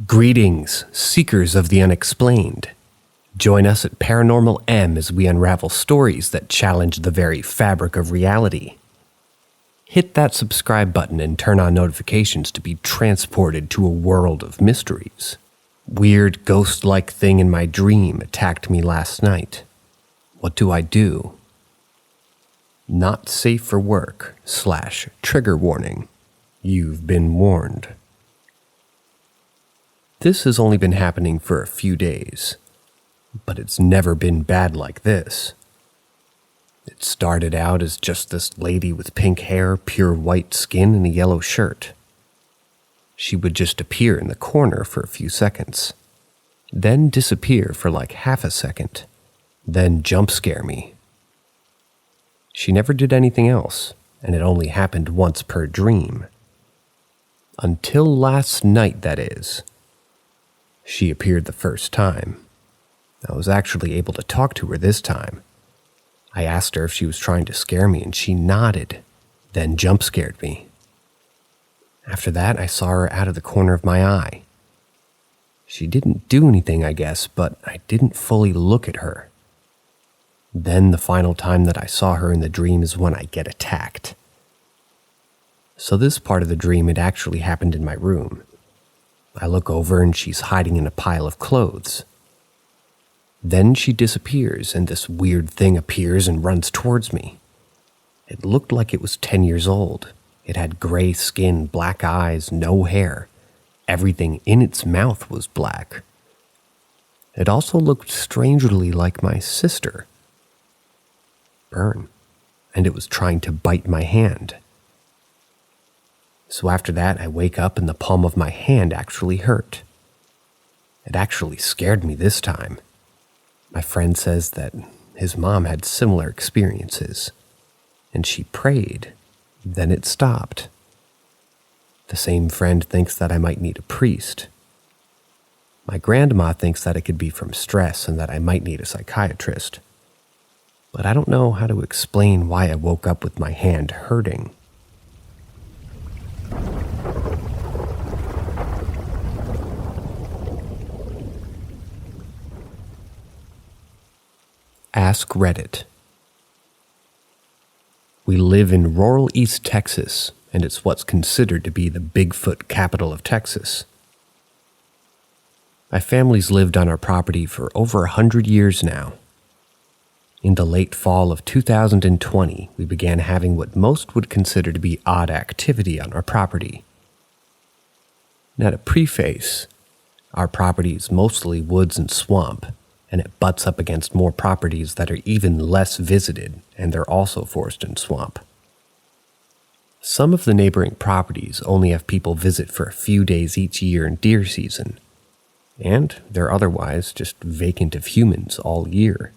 Greetings, seekers of the unexplained. Join us at Paranormal M as we unravel stories that challenge the very fabric of reality. Hit that subscribe button and turn on notifications to be transported to a world of mysteries. Weird ghost-like thing in my dream attacked me last night. What do I do? Not safe for work / trigger warning. You've been warned. This has only been happening for a few days, but it's never been bad like this. It started out as just this lady with pink hair, pure white skin, and a yellow shirt. She would just appear in the corner for a few seconds, then disappear for like half a second, then jump scare me. She never did anything else, and it only happened once per dream. Until last night, that is. She appeared the first time. I was actually able to talk to her this time. I asked her if she was trying to scare me, and she nodded, then jump scared me. After that, I saw her out of the corner of my eye. She didn't do anything, I guess, but I didn't fully look at her. Then the final time that I saw her in the dream is when I get attacked. So this part of the dream had actually happened in my room. I look over and she's hiding in a pile of clothes. Then she disappears and this weird thing appears and runs towards me. It looked like it was 10 years old. It had gray skin, black eyes, no hair. Everything in its mouth was black. It also looked strangely like my sister. Burn. And it was trying to bite my hand. So after that, I wake up and the palm of my hand actually hurt. It actually scared me this time. My friend says that his mom had similar experiences, and she prayed, then it stopped. The same friend thinks that I might need a priest. My grandma thinks that it could be from stress and that I might need a psychiatrist. But I don't know how to explain why I woke up with my hand hurting. Ask Reddit. We live in rural East Texas, and it's what's considered to be the Bigfoot capital of Texas. My family's lived on our property for over 100 years now. In the late fall of 2020, we began having what most would consider to be odd activity on our property. Now to preface, our property is mostly woods and swamp, and it butts up against more properties that are even less visited, and they're also forest and swamp. Some of the neighboring properties only have people visit for a few days each year in deer season, and they're otherwise just vacant of humans all year.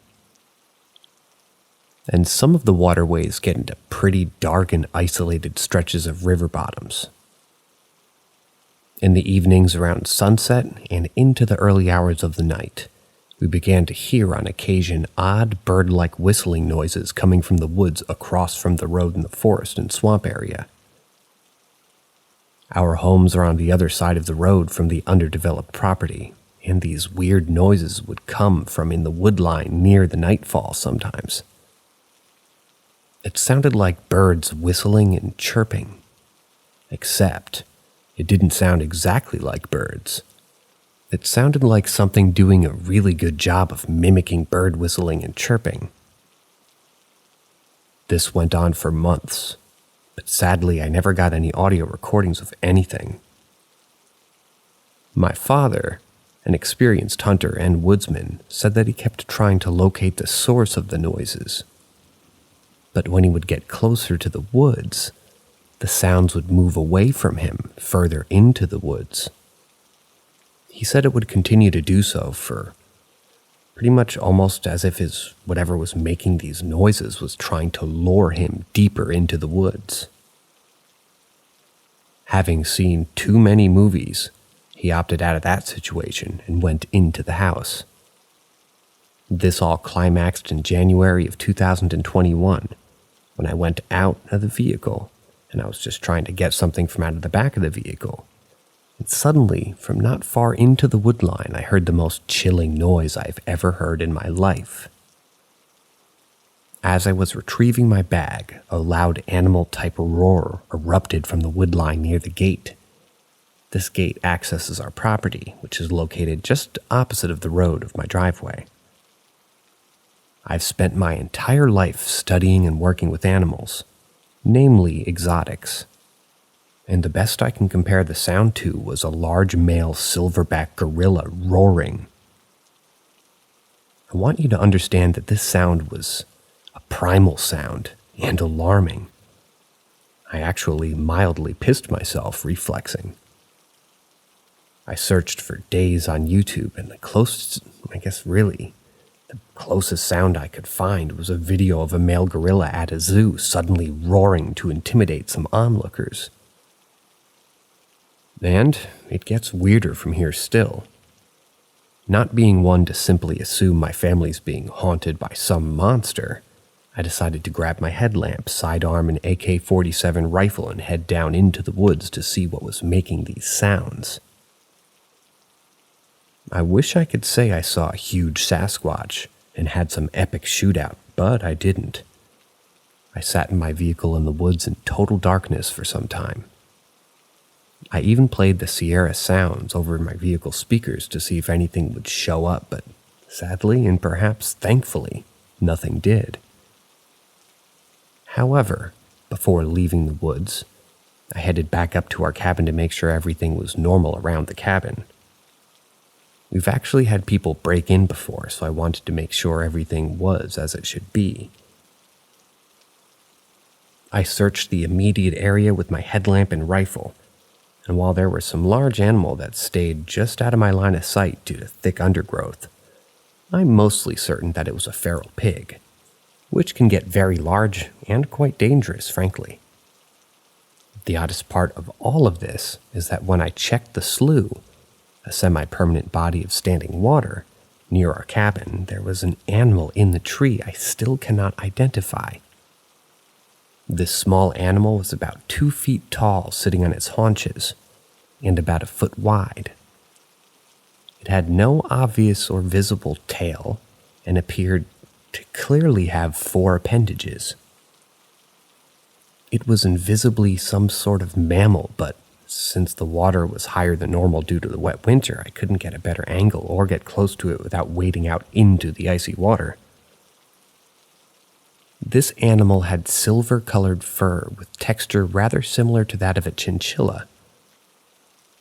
And some of the waterways get into pretty dark and isolated stretches of river bottoms. In the evenings around sunset and into the early hours of the night, we began to hear on occasion odd bird-like whistling noises coming from the woods across from the road in the forest and swamp area. Our homes are on the other side of the road from the underdeveloped property, and these weird noises would come from in the woodline near the nightfall sometimes. It sounded like birds whistling and chirping, except it didn't sound exactly like birds. It sounded like something doing a really good job of mimicking bird whistling and chirping. This went on for months, but sadly I never got any audio recordings of anything. My father, an experienced hunter and woodsman, said that he kept trying to locate the source of the noises. But when he would get closer to the woods, the sounds would move away from him further into the woods. He said it would continue to do so for pretty much almost as if whatever was making these noises was trying to lure him deeper into the woods. Having seen too many movies, he opted out of that situation and went into the house. This all climaxed in January of 2021, when I went out of the vehicle and I was just trying to get something from out of the back of the vehicle And suddenly, from not far into the woodline, I heard the most chilling noise I've ever heard in my life. As I was retrieving my bag, a loud animal-type roar erupted from the woodline near the gate. This gate accesses our property, which is located just opposite of the road of my driveway. I've spent my entire life studying and working with animals, namely exotics. And the best I can compare the sound to was a large male silverback gorilla roaring. I want you to understand that this sound was a primal sound and alarming. I actually mildly pissed myself reflexing. I searched for days on YouTube, and the closest sound I could find was a video of a male gorilla at a zoo suddenly roaring to intimidate some onlookers. And it gets weirder from here still. Not being one to simply assume my family's being haunted by some monster, I decided to grab my headlamp, sidearm an AK-47 rifle, and head down into the woods to see what was making these sounds. I wish I could say I saw a huge Sasquatch and had some epic shootout, but I didn't. I sat in my vehicle in the woods in total darkness for some time. I even played the Sierra sounds over my vehicle speakers to see if anything would show up, but sadly, and perhaps thankfully, nothing did. However, before leaving the woods, I headed back up to our cabin to make sure everything was normal around the cabin. We've actually had people break in before, so I wanted to make sure everything was as it should be. I searched the immediate area with my headlamp and rifle, and while there were some large animal that stayed just out of my line of sight due to thick undergrowth, I'm mostly certain that it was a feral pig, which can get very large and quite dangerous, frankly. The oddest part of all of this is that when I checked the slough, a semi-permanent body of standing water, near our cabin, there was an animal in the tree I still cannot identify. This small animal was about 2 feet tall, sitting on its haunches, and about 1 foot wide. It had no obvious or visible tail, and appeared to clearly have 4 appendages. It was invisibly some sort of mammal, but since the water was higher than normal due to the wet winter, I couldn't get a better angle or get close to it without wading out into the icy water. This animal had silver-colored fur with texture rather similar to that of a chinchilla.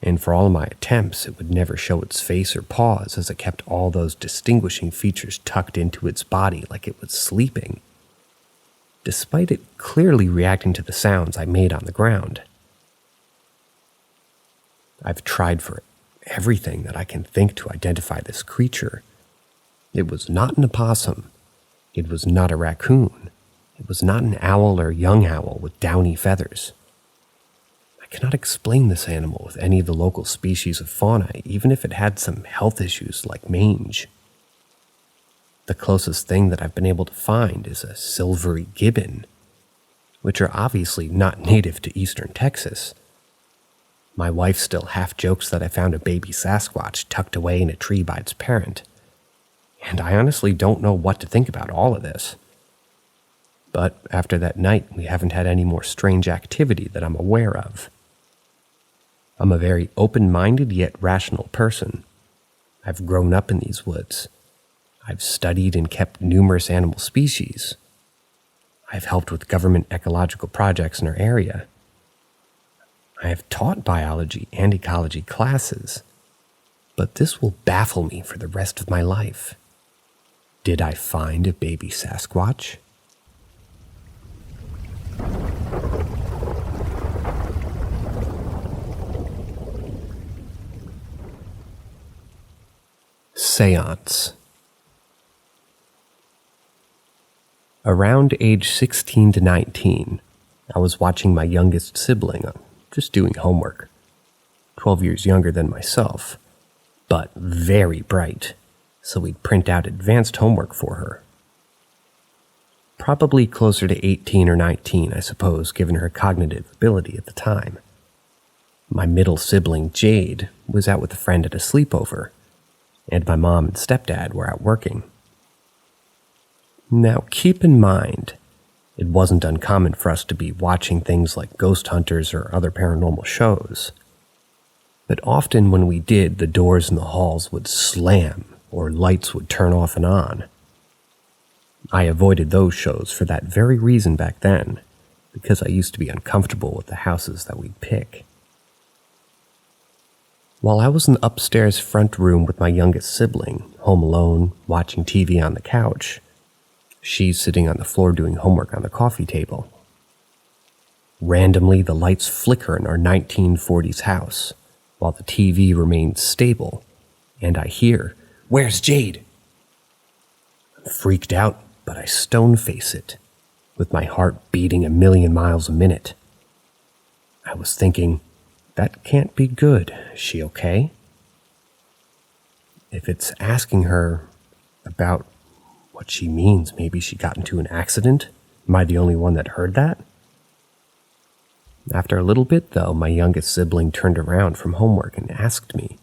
And for all my attempts, it would never show its face or paws, as it kept all those distinguishing features tucked into its body like it was sleeping, despite it clearly reacting to the sounds I made on the ground. I've tried for everything that I can think to identify this creature. It was not an opossum. It was not a raccoon. It was not an owl or young owl with downy feathers. I cannot explain this animal with any of the local species of fauna, even if it had some health issues like mange. The closest thing that I've been able to find is a silvery gibbon, which are obviously not native to eastern Texas. My wife still half jokes that I found a baby Sasquatch tucked away in a tree by its parent, and I honestly don't know what to think about all of this. But after that night, we haven't had any more strange activity that I'm aware of. I'm a very open-minded yet rational person. I've grown up in these woods. I've studied and kept numerous animal species. I've helped with government ecological projects in our area. I have taught biology and ecology classes, but this will baffle me for the rest of my life. Did I find a baby Sasquatch? Seance. Around age 16 to 19, I was watching my youngest sibling, just doing homework. 12 years younger than myself, but very bright, so we'd print out advanced homework for her. Probably closer to 18 or 19, I suppose, given her cognitive ability at the time. My middle sibling, Jade, was out with a friend at a sleepover, and my mom and stepdad were out working. Now, keep in mind, it wasn't uncommon for us to be watching things like Ghost Hunters or other paranormal shows. But often when we did, the doors in the halls would slam or lights would turn off and on. I avoided those shows for that very reason back then, because I used to be uncomfortable with the houses that we'd pick. While I was in the upstairs front room with my youngest sibling, home alone, watching TV on the couch, she's sitting on the floor doing homework on the coffee table. Randomly, the lights flicker in our 1940s house, while the TV remains stable, and I hear, "Where's Jade?" I'm freaked out, but I stone-face it, with my heart beating 1,000,000 miles a minute. I was thinking, that can't be good. Is she okay? If it's asking her about what she means, maybe she got into an accident? Am I the only one that heard that? After a little bit, though, my youngest sibling turned around from homework and asked me,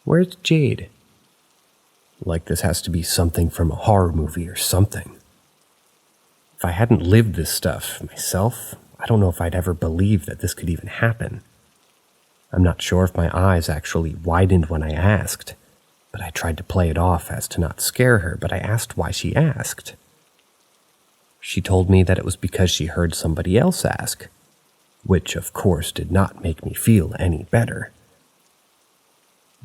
"Where's Jade?" Like this has to be something from a horror movie or something. If I hadn't lived this stuff myself, I don't know if I'd ever believe that this could even happen. I'm not sure if my eyes actually widened when I asked, but I tried to play it off as to not scare her, but I asked why she asked. She told me that it was because she heard somebody else ask, which of course did not make me feel any better.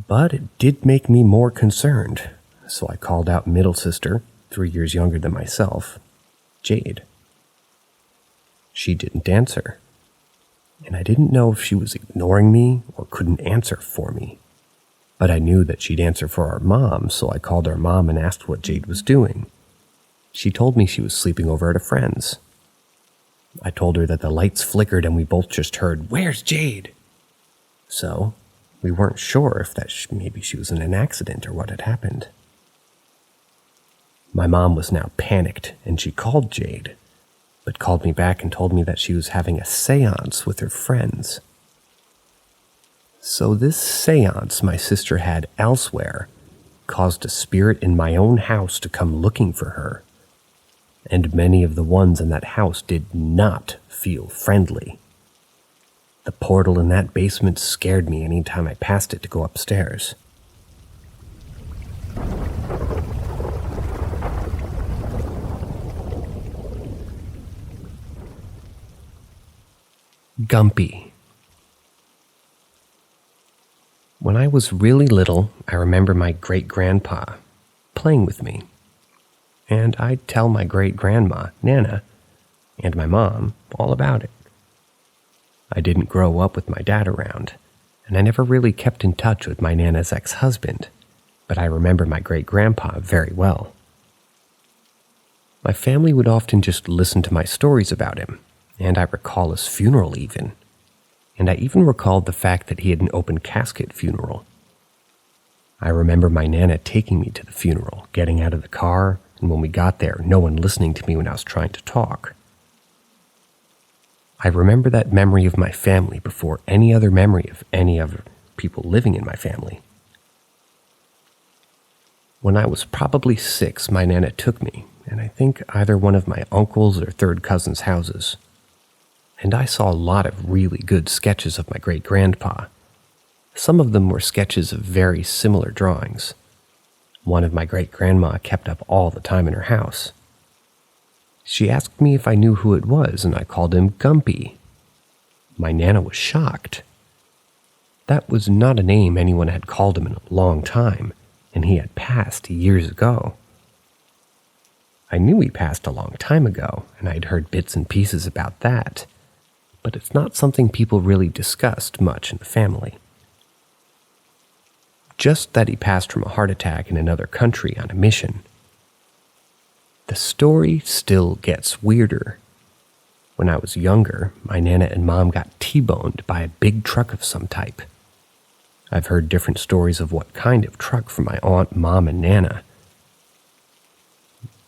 But it did make me more concerned, so I called out middle sister, 3 years younger than myself, Jade. She didn't answer, and I didn't know if she was ignoring me or couldn't answer for me. But I knew that she'd answer for our mom, so I called our mom and asked what Jade was doing. She told me she was sleeping over at a friend's. I told her that the lights flickered and we both just heard, "Where's Jade?" So, we weren't sure if maybe she was in an accident or what had happened. My mom was now panicked and she called Jade, but called me back and told me that she was having a seance with her friends. So this seance my sister had elsewhere caused a spirit in my own house to come looking for her, and many of the ones in that house did not feel friendly. The portal in that basement scared me any time I passed it to go upstairs. Gumpy. When I was really little, I remember my great-grandpa playing with me, and I'd tell my great-grandma, Nana, and my mom all about it. I didn't grow up with my dad around, and I never really kept in touch with my Nana's ex-husband, but I remember my great-grandpa very well. My family would often just listen to my stories about him, and I recall his funeral even. And I even recalled the fact that he had an open casket funeral. I remember my Nana taking me to the funeral, getting out of the car, and when we got there, no one listening to me when I was trying to talk. I remember that memory of my family before any other memory of any other people living in my family. When I was probably 6, my Nana took me, and I think either one of my uncles or third cousins' houses. And I saw a lot of really good sketches of my great-grandpa. Some of them were sketches of very similar drawings. One of my great-grandma kept up all the time in her house. She asked me if I knew who it was, and I called him Gumpy. My Nana was shocked. That was not a name anyone had called him in a long time, and he had passed years ago. I knew he passed a long time ago, and I'd heard bits and pieces about that, but it's not something people really discussed much in the family. Just that he passed from a heart attack in another country on a mission. The story still gets weirder. When I was younger, my Nana and Mom got T-boned by a big truck of some type. I've heard different stories of what kind of truck from my aunt, Mom, and Nana.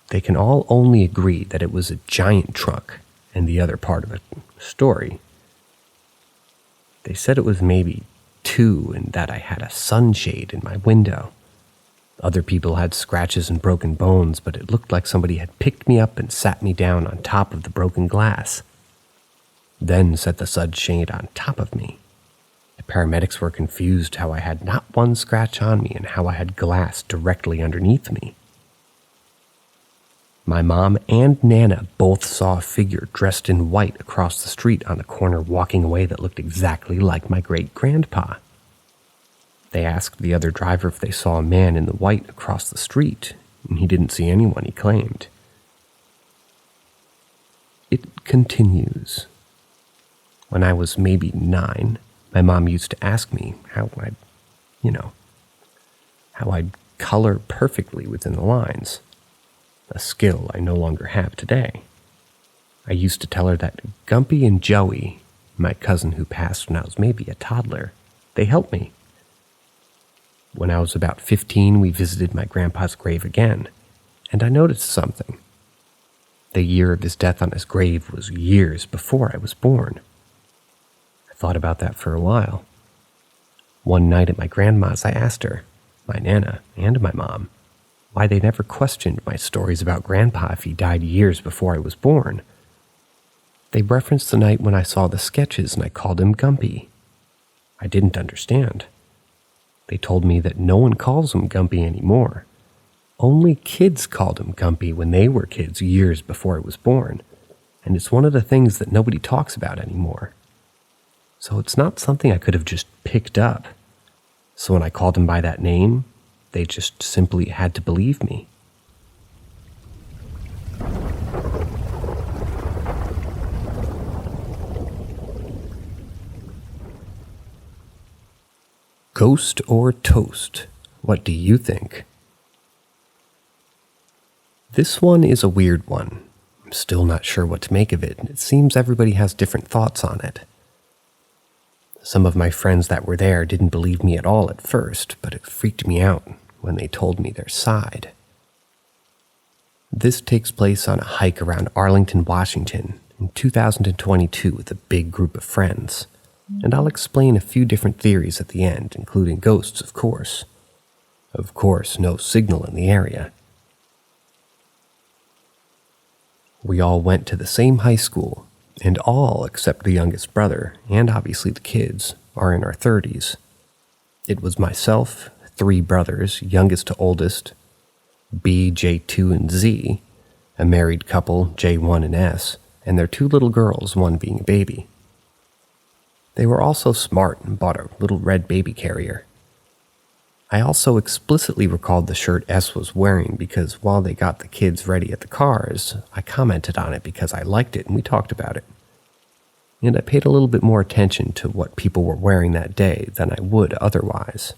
They can all only agree that it was a giant truck, and the other part of the story, They said it was maybe 2 and that I had a sunshade in my window. Other people had scratches and broken bones, but it looked like somebody had picked me up and sat me down on top of the broken glass, then set the sunshade on top of me. The paramedics were confused how I had not one scratch on me and how I had glass directly underneath me. My mom and Nana both saw a figure dressed in white across the street on the corner walking away that looked exactly like my great-grandpa. They asked the other driver if they saw a man in the white across the street, and he didn't see anyone, he claimed. It continues. When I was maybe 9, my mom used to ask me how I'd color perfectly within the lines, a skill I no longer have today. I used to tell her that Gumpy and Joey, my cousin who passed when I was maybe a toddler, they helped me. When I was about 15, we visited my grandpa's grave again, and I noticed something. The year of his death on his grave was years before I was born. I thought about that for a while. One night at my grandma's, I asked her, my Nana and my mom, why they never questioned my stories about Grandpa if he died years before I was born. They referenced the night when I saw the sketches and I called him Gumpy. I didn't understand. They told me that no one calls him Gumpy anymore. Only kids called him Gumpy when they were kids years before I was born, and it's one of the things that nobody talks about anymore. So it's not something I could have just picked up. So when I called him by that name, they just simply had to believe me. Ghost or toast? What do you think? This one is a weird one. I'm still not sure what to make of it. It seems everybody has different thoughts on it. Some of my friends that were there didn't believe me at all at first, but it freaked me out when they told me their side. This takes place on a hike around Arlington, Washington in 2022 with a big group of friends. And I'll explain a few different theories at the end, including ghosts, of course. Of course, no signal in the area. We all went to the same high school, and all except the youngest brother, and obviously the kids, are in our 30s. It was myself, 3 brothers, youngest to oldest, B, J2, and Z, a married couple, J1 and S, and their 2 little girls, one being a baby. They were also smart and bought a little red baby carrier. I also explicitly recalled the shirt S was wearing because while they got the kids ready at the cars, I commented on it because I liked it and we talked about it. And I paid a little bit more attention to what people were wearing that day than I would otherwise.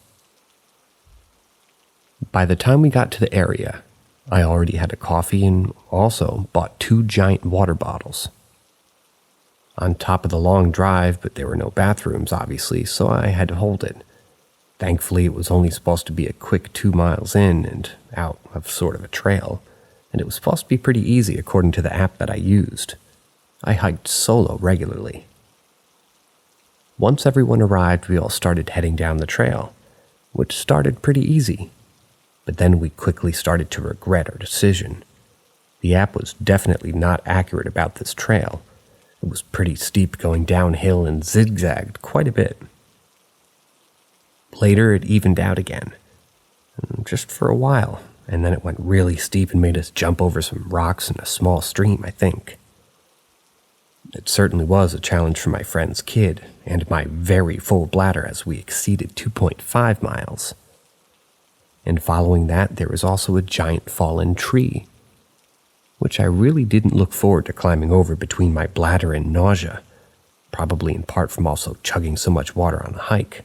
By the time we got to the area, I already had a coffee and also bought 2 giant water bottles. On top of the long drive, but there were no bathrooms, obviously, so I had to hold it. Thankfully, it was only supposed to be a quick 2 miles in and out of sort of a trail, and it was supposed to be pretty easy according to the app that I used. I hiked solo regularly. Once everyone arrived, we all started heading down the trail, which started pretty easy. But then we quickly started to regret our decision. The app was definitely not accurate about this trail. It was pretty steep going downhill and zigzagged quite a bit. Later, it evened out again, just for a while, and then it went really steep and made us jump over some rocks in a small stream, I think. It certainly was a challenge for my friend's kid and my very full bladder as we exceeded 2.5 miles. And following that, there was also a giant fallen tree, which I really didn't look forward to climbing over between my bladder and nausea, probably in part from also chugging so much water on the hike.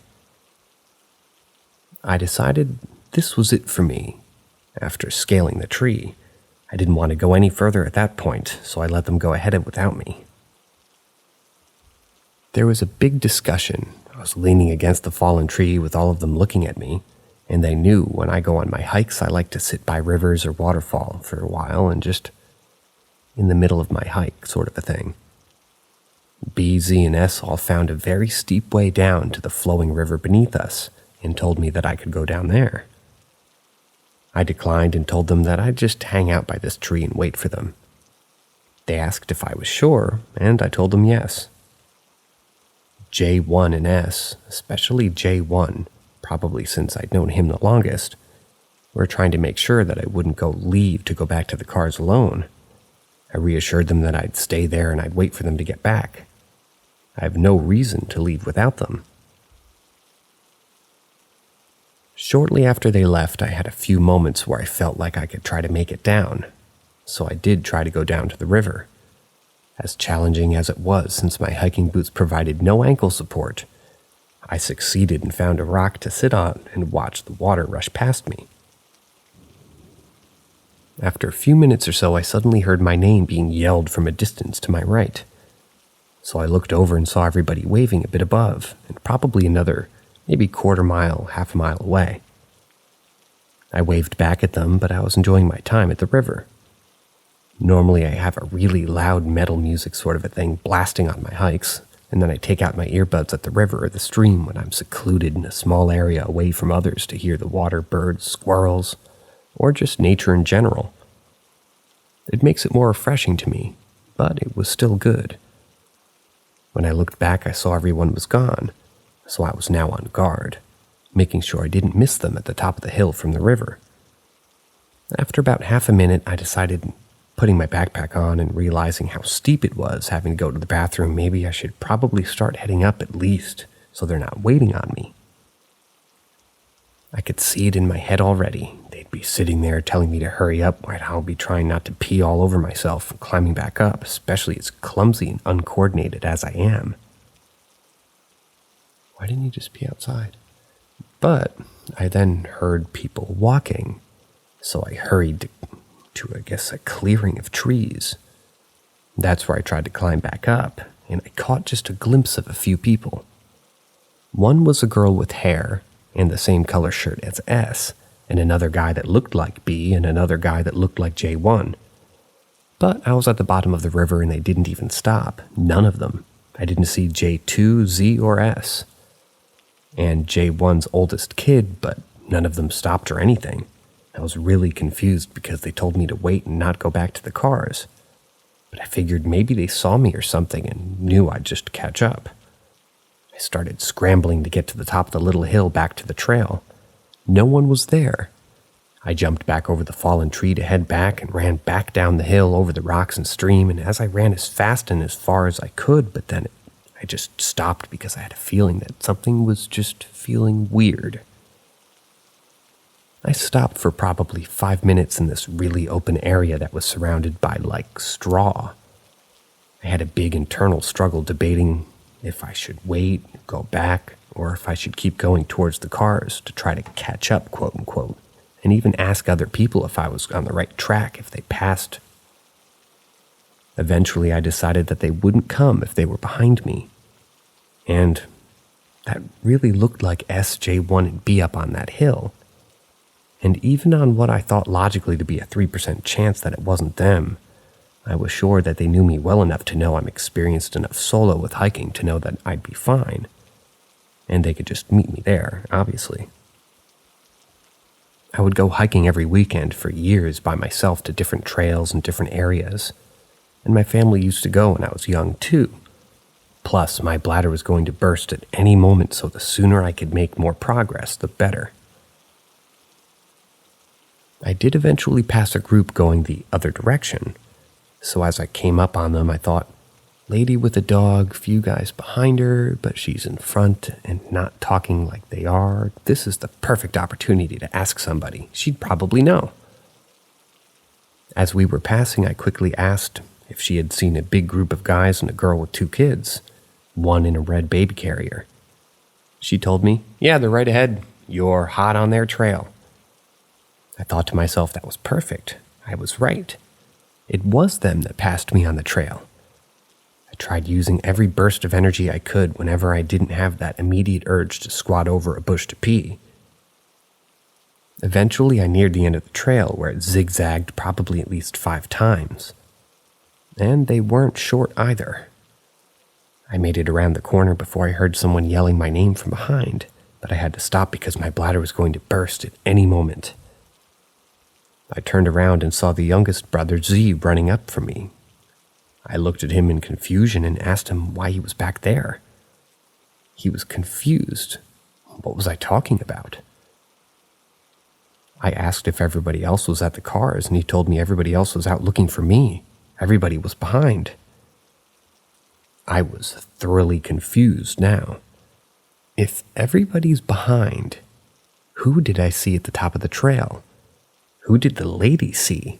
I decided this was it for me. After scaling the tree, I didn't want to go any further at that point, so I let them go ahead without me. There was a big discussion. I was leaning against the fallen tree with all of them looking at me, and they knew when I go on my hikes I like to sit by rivers or waterfall for a while and just in the middle of my hike, sort of a thing. B, Z, and S all found a very steep way down to the flowing river beneath us and told me that I could go down there. I declined and told them that I'd just hang out by this tree and wait for them. They asked if I was sure, and I told them yes. J1 and S, especially J1, probably since I'd known him the longest, were trying to make sure that I wouldn't leave to go back to the cars alone. I reassured them that I'd stay there and I'd wait for them to get back. I have no reason to leave without them. Shortly after they left, I had a few moments where I felt like I could try to make it down, so I did try to go down to the river. As challenging as it was, since my hiking boots provided no ankle support, I succeeded and found a rock to sit on and watch the water rush past me. After a few minutes or so, I suddenly heard my name being yelled from a distance to my right. So I looked over and saw everybody waving a bit above, and probably another, maybe quarter mile, half a mile away. I waved back at them, but I was enjoying my time at the river. Normally I have a really loud metal music sort of a thing blasting on my hikes, and then I take out my earbuds at the river or the stream when I'm secluded in a small area away from others to hear the water, birds, squirrels, or just nature in general. It makes it more refreshing to me, but it was still good. When I looked back, I saw everyone was gone, so I was now on guard, making sure I didn't miss them at the top of the hill from the river. After about half a minute, I decided, putting my backpack on and realizing how steep it was having to go to the bathroom, maybe I should probably start heading up at least, so they're not waiting on me. I could see it in my head already. They'd be sitting there telling me to hurry up while I'll be trying not to pee all over myself and climbing back up, especially as clumsy and uncoordinated as I am. Why didn't you just pee outside? But I then heard people walking, so I hurried to I guess, a clearing of trees. That's where I tried to climb back up, and I caught just a glimpse of a few people. One was a girl with hair and the same color shirt as S, and another guy that looked like B, and another guy that looked like J1. But I was at the bottom of the river and they didn't even stop. None of them. I didn't see J2, Z, or S. And J1's oldest kid, but none of them stopped or anything. I was really confused because they told me to wait and not go back to the cars. But I figured maybe they saw me or something and knew I'd just catch up. I started scrambling to get to the top of the little hill back to the trail. No one was there. I jumped back over the fallen tree to head back and ran back down the hill over the rocks and stream, and as I ran as fast and as far as I could, but then I just stopped because I had a feeling that something was just feeling weird. I stopped for probably 5 minutes in this really open area that was surrounded by, straw. I had a big internal struggle debating if I should wait, go back, or if I should keep going towards the cars to try to catch up, quote-unquote, and even ask other people if I was on the right track if they passed. Eventually, I decided that they wouldn't come if they were behind me. And that really looked like S, J1, and B up on that hill. And even on what I thought logically to be a 3% chance that it wasn't them, I was sure that they knew me well enough to know I'm experienced enough solo with hiking to know that I'd be fine. And they could just meet me there, obviously. I would go hiking every weekend for years by myself to different trails and different areas. And my family used to go when I was young, too. Plus, my bladder was going to burst at any moment, so the sooner I could make more progress, the better. I did eventually pass a group going the other direction, so as I came up on them, I thought, lady with a dog, few guys behind her, but she's in front and not talking like they are. This is the perfect opportunity to ask somebody. She'd probably know. As we were passing, I quickly asked if she had seen a big group of guys and a girl with 2 kids, one in a red baby carrier. She told me, yeah, they're right ahead. You're hot on their trail. I thought to myself that was perfect. I was right. It was them that passed me on the trail. I tried using every burst of energy I could whenever I didn't have that immediate urge to squat over a bush to pee. Eventually, I neared the end of the trail where it zigzagged probably at least 5 times. And they weren't short either. I made it around the corner before I heard someone yelling my name from behind, but I had to stop because my bladder was going to burst at any moment. I turned around and saw the youngest brother, Z, running up from me. I looked at him in confusion and asked him why he was back there. He was confused. What was I talking about? I asked if everybody else was at the cars, and he told me everybody else was out looking for me. Everybody was behind. I was thoroughly confused now. If everybody's behind, who did I see at the top of the trail? Who did the lady see?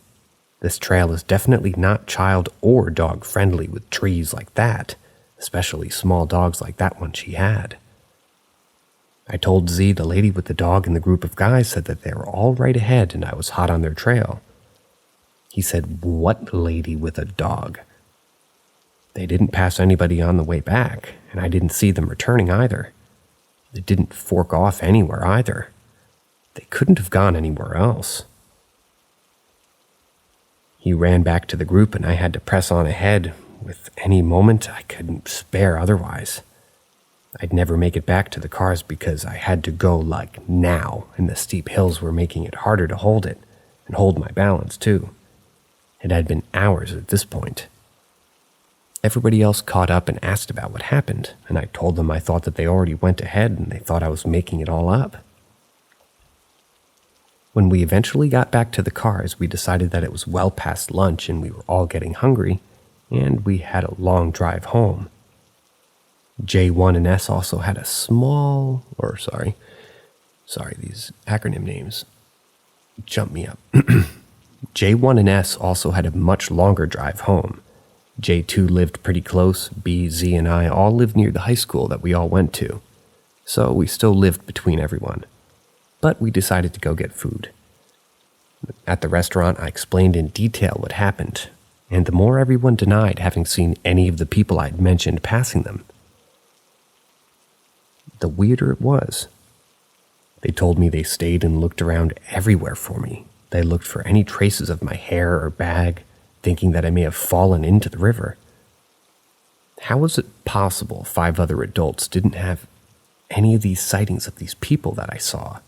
This trail is definitely not child or dog friendly with trees like that, especially small dogs like that one she had. I told Z the lady with the dog and the group of guys said that they were all right ahead and I was hot on their trail. He said, "What lady with a dog?" They didn't pass anybody on the way back, and I didn't see them returning either. They didn't fork off anywhere either. They couldn't have gone anywhere else. He ran back to the group and I had to press on ahead with any moment I couldn't spare otherwise. I'd never make it back to the cars because I had to go like now, and the steep hills were making it harder to hold it, and hold my balance too. It had been hours at this point. Everybody else caught up and asked about what happened, and I told them I thought that they already went ahead and they thought I was making it all up. When we eventually got back to the cars, we decided that it was well past lunch and we were all getting hungry, and we had a long drive home. J1 and S also had a these acronym names jump me up. J1 and S also had a much longer drive home. J2 lived pretty close. B, Z, and I all lived near the high school that we all went to, so we still lived between everyone. But we decided to go get food. At the restaurant, I explained in detail what happened, and the more everyone denied having seen any of the people I'd mentioned passing them, the weirder it was. They told me they stayed and looked around everywhere for me. They looked for any traces of my hair or bag, thinking that I may have fallen into the river. How was it possible 5 other adults didn't have any of these sightings of these people that I saw?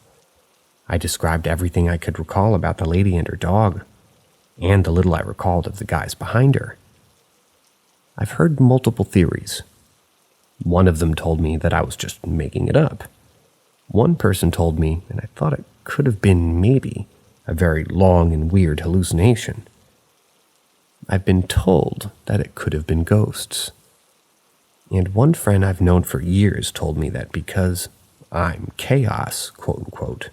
I described everything I could recall about the lady and her dog, and the little I recalled of the guys behind her. I've heard multiple theories. One of them told me that I was just making it up. One person told me, and I thought it could have been maybe, a very long and weird hallucination. I've been told that it could have been ghosts. And one friend I've known for years told me that because I'm chaos, quote unquote,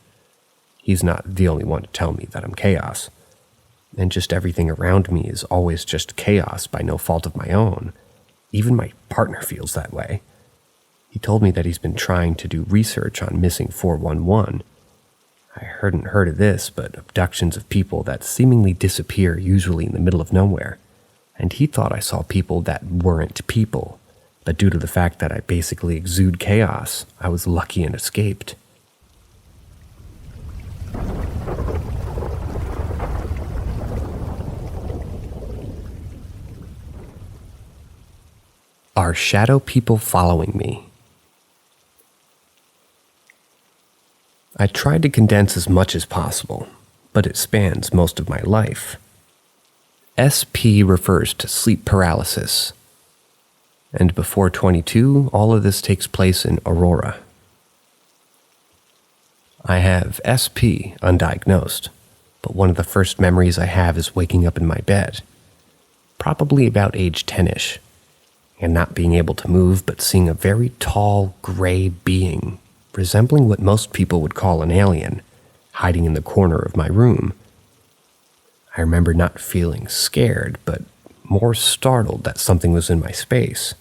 he's not the only one to tell me that I'm chaos, and just everything around me is always just chaos by no fault of my own. Even my partner feels that way. He told me that he's been trying to do research on missing 411. I hadn't heard of this, but abductions of people that seemingly disappear usually in the middle of nowhere. And he thought I saw people that weren't people, but due to the fact that I basically exude chaos, I was lucky and escaped. Are shadow people following me? I tried to condense as much as possible, but it spans most of my life. SP refers to sleep paralysis, and before 22, all of this takes place in Aurora. I have SP undiagnosed, but one of the first memories I have is waking up in my bed, probably about age 10-ish, and not being able to move but seeing a very tall, gray being resembling what most people would call an alien, hiding in the corner of my room. I remember not feeling scared, but more startled that something was in my space.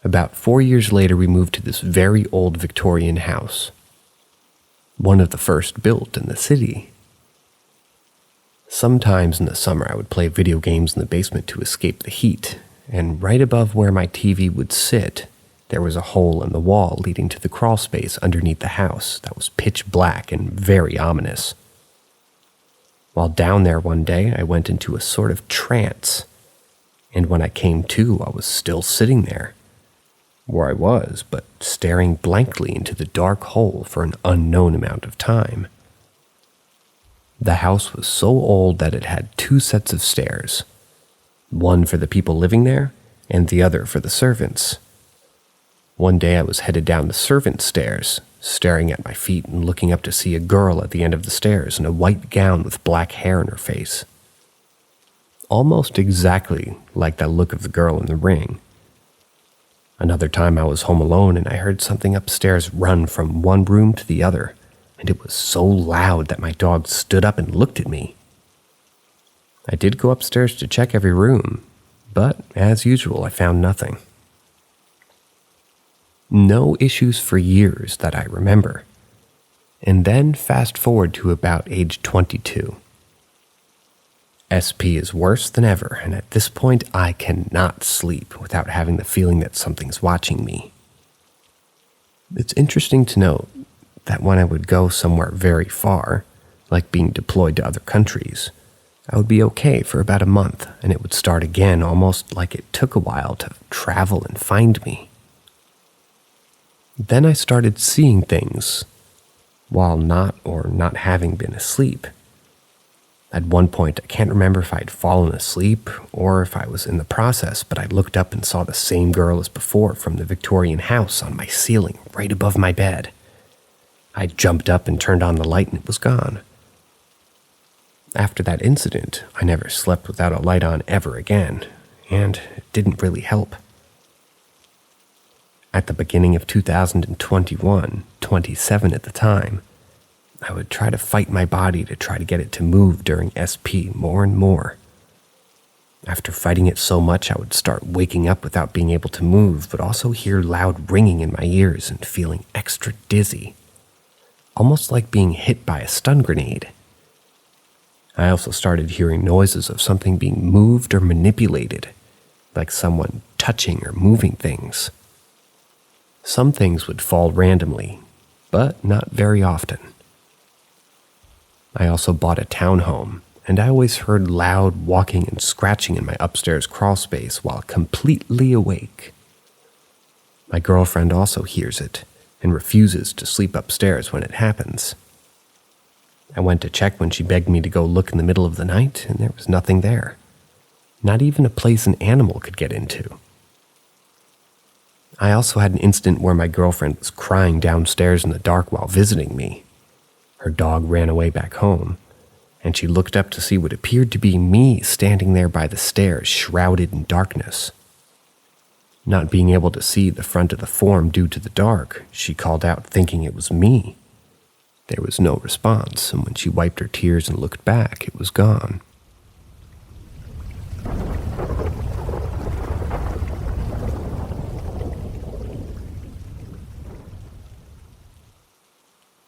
About 4 years later, we moved to this very old Victorian house, one of the first built in the city. Sometimes in the summer, I would play video games in the basement to escape the heat, and right above where my TV would sit, there was a hole in the wall leading to the crawl space underneath the house that was pitch black and very ominous. While down there one day, I went into a sort of trance. And when I came to, I was still sitting there, where I was, but staring blankly into the dark hole for an unknown amount of time. The house was so old that it had 2 sets of stairs, one for the people living there and the other for the servants. One day I was headed down the servants' stairs, staring at my feet and looking up to see a girl at the end of the stairs in a white gown with black hair in her face. Almost exactly like that look of the girl in The Ring. Another time I was home alone and I heard something upstairs run from one room to the other, and it was so loud that my dog stood up and looked at me. I did go upstairs to check every room, but as usual I found nothing. No issues for years that I remember. And then fast forward to about age 22. SP is worse than ever, and at this point I cannot sleep without having the feeling that something's watching me. It's interesting to note that when I would go somewhere very far, like being deployed to other countries, I would be okay for about a month, and it would start again almost like it took a while to travel and find me. Then I started seeing things while not having been asleep. At one point, I can't remember if I'd fallen asleep or if I was in the process, but I looked up and saw the same girl as before from the Victorian house on my ceiling right above my bed. I jumped up and turned on the light and it was gone. After that incident, I never slept without a light on ever again, and it didn't really help. At the beginning of 2021, 27 at the time, I would try to fight my body to try to get it to move during SP more and more. After fighting it so much, I would start waking up without being able to move, but also hear loud ringing in my ears and feeling extra dizzy, almost like being hit by a stun grenade. I also started hearing noises of something being moved or manipulated, like someone touching or moving things. Some things would fall randomly, but not very often. I also bought a townhome, and I always heard loud walking and scratching in my upstairs crawl space while completely awake. My girlfriend also hears it and refuses to sleep upstairs when it happens. I went to check when she begged me to go look in the middle of the night, and there was nothing there. Not even a place an animal could get into. I also had an incident where my girlfriend was crying downstairs in the dark while visiting me. Her dog ran away back home, and she looked up to see what appeared to be me standing there by the stairs, shrouded in darkness. Not being able to see the front of the form due to the dark, she called out thinking it was me. There was no response, and when she wiped her tears and looked back, it was gone.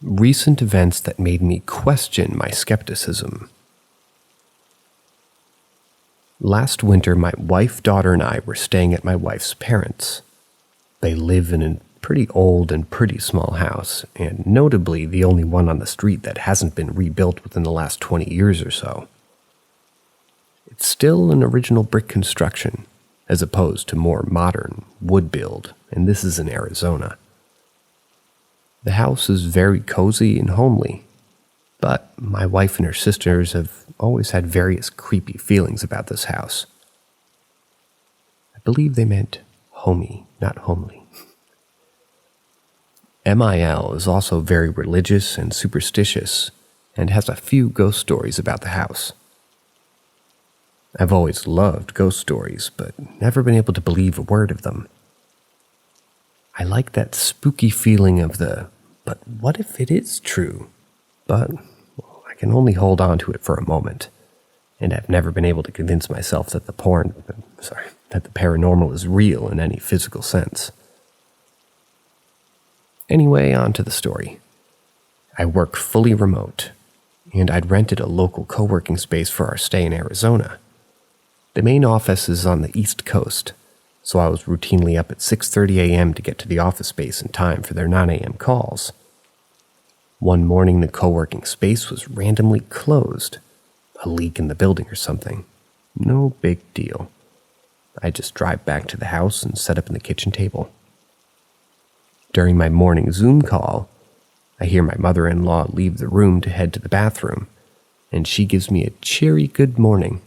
Recent events that made me question my skepticism. Last winter, my wife, daughter, and I were staying at my wife's parents'. They live in a pretty old and pretty small house, and notably the only one on the street that hasn't been rebuilt within the last 20 years or so. It's still an original brick construction, as opposed to more modern wood build, and this is in Arizona. The house is very cozy and homely, but my wife and her sisters have always had various creepy feelings about this house. I believe they meant homey, not homely. MIL is also very religious and superstitious and has a few ghost stories about the house. I've always loved ghost stories, but never been able to believe a word of them. I like that spooky feeling of but what if it is true? But I can only hold on to it for a moment, and I've never been able to convince myself that the paranormal is real in any physical sense. Anyway, on to the story. I work fully remote, and I'd rented a local co-working space for our stay in Arizona. The main office is on the East Coast, so I was routinely up at 6:30 a.m. to get to the office space in time for their 9 a.m. calls. One morning, the co-working space was randomly closed. A leak in the building or something. No big deal. I just drive back to the house and set up in the kitchen table. During my morning Zoom call, I hear my mother-in-law leave the room to head to the bathroom, and she gives me a cheery good morning.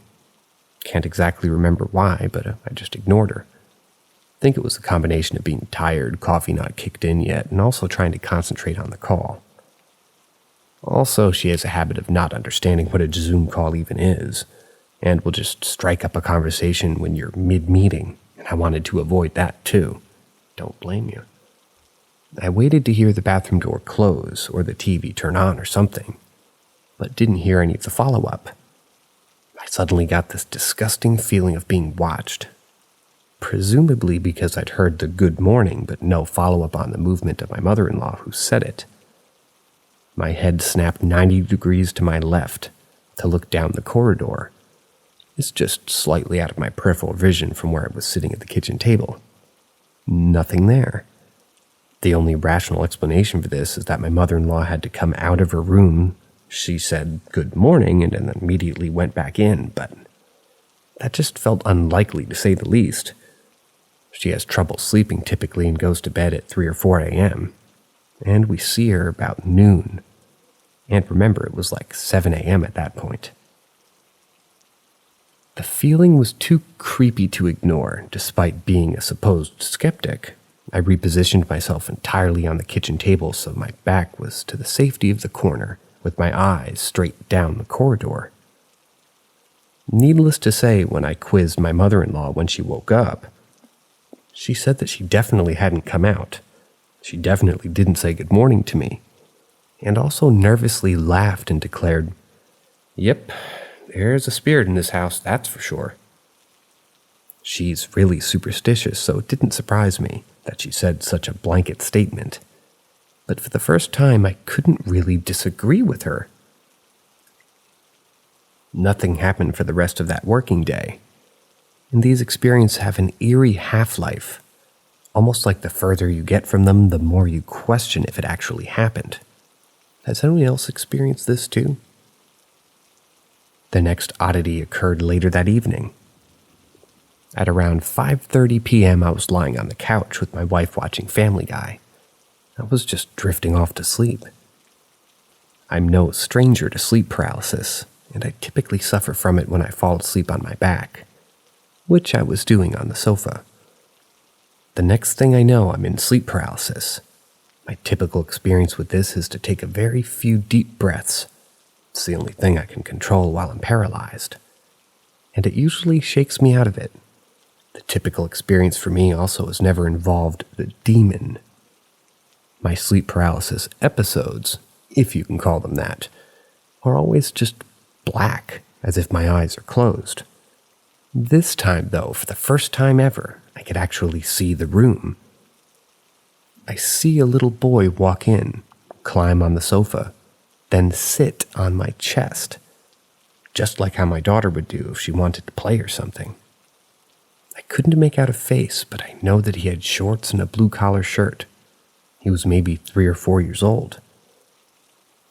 Can't exactly remember why, but I just ignored her. I think it was a combination of being tired, coffee not kicked in yet, and also trying to concentrate on the call. Also, she has a habit of not understanding what a Zoom call even is, and will just strike up a conversation when you're mid-meeting, and I wanted to avoid that too. Don't blame you. I waited to hear the bathroom door close or the TV turn on or something, but didn't hear any of the follow-up. I suddenly got this disgusting feeling of being watched, presumably because I'd heard the good morning but no follow-up on the movement of my mother-in-law who said it. My head snapped 90 degrees to my left to look down the corridor. It's just slightly out of my peripheral vision from where I was sitting at the kitchen table. Nothing there. The only rational explanation for this is that my mother-in-law had to come out of her room. She said good morning and then immediately went back in, but that just felt unlikely to say the least. She has trouble sleeping typically and goes to bed at 3 or 4 a.m., and we see her about noon. And remember, it was like 7 a.m. at that point. The feeling was too creepy to ignore, despite being a supposed skeptic. I repositioned myself entirely on the kitchen table so my back was to the safety of the corner, with my eyes straight down the corridor. Needless to say, when I quizzed my mother-in-law when she woke up, she said that she definitely hadn't come out. She definitely didn't say good morning to me, and also nervously laughed and declared, "Yep, there's a spirit in this house, that's for sure." She's really superstitious, so it didn't surprise me that she said such a blanket statement. But for the first time, I couldn't really disagree with her. Nothing happened for the rest of that working day, and these experiences have an eerie half-life, almost like the further you get from them, the more you question if it actually happened. Has anyone else experienced this too? The next oddity occurred later that evening. At around 5:30 p.m., I was lying on the couch with my wife watching Family Guy. I was just drifting off to sleep. I'm no stranger to sleep paralysis, and I typically suffer from it when I fall asleep on my back, which I was doing on the sofa. The next thing I know, I'm in sleep paralysis. My typical experience with this is to take a very few deep breaths. It's the only thing I can control while I'm paralyzed, and it usually shakes me out of it. The typical experience for me also has never involved the demon. My sleep paralysis episodes, if you can call them that, are always just black, as if my eyes are closed. This time, though, for the first time ever, I could actually see the room. I see a little boy walk in, climb on the sofa, then sit on my chest, just like how my daughter would do if she wanted to play or something. I couldn't make out a face, but I know that he had shorts and a blue-collar shirt. He was maybe 3 or 4 years old.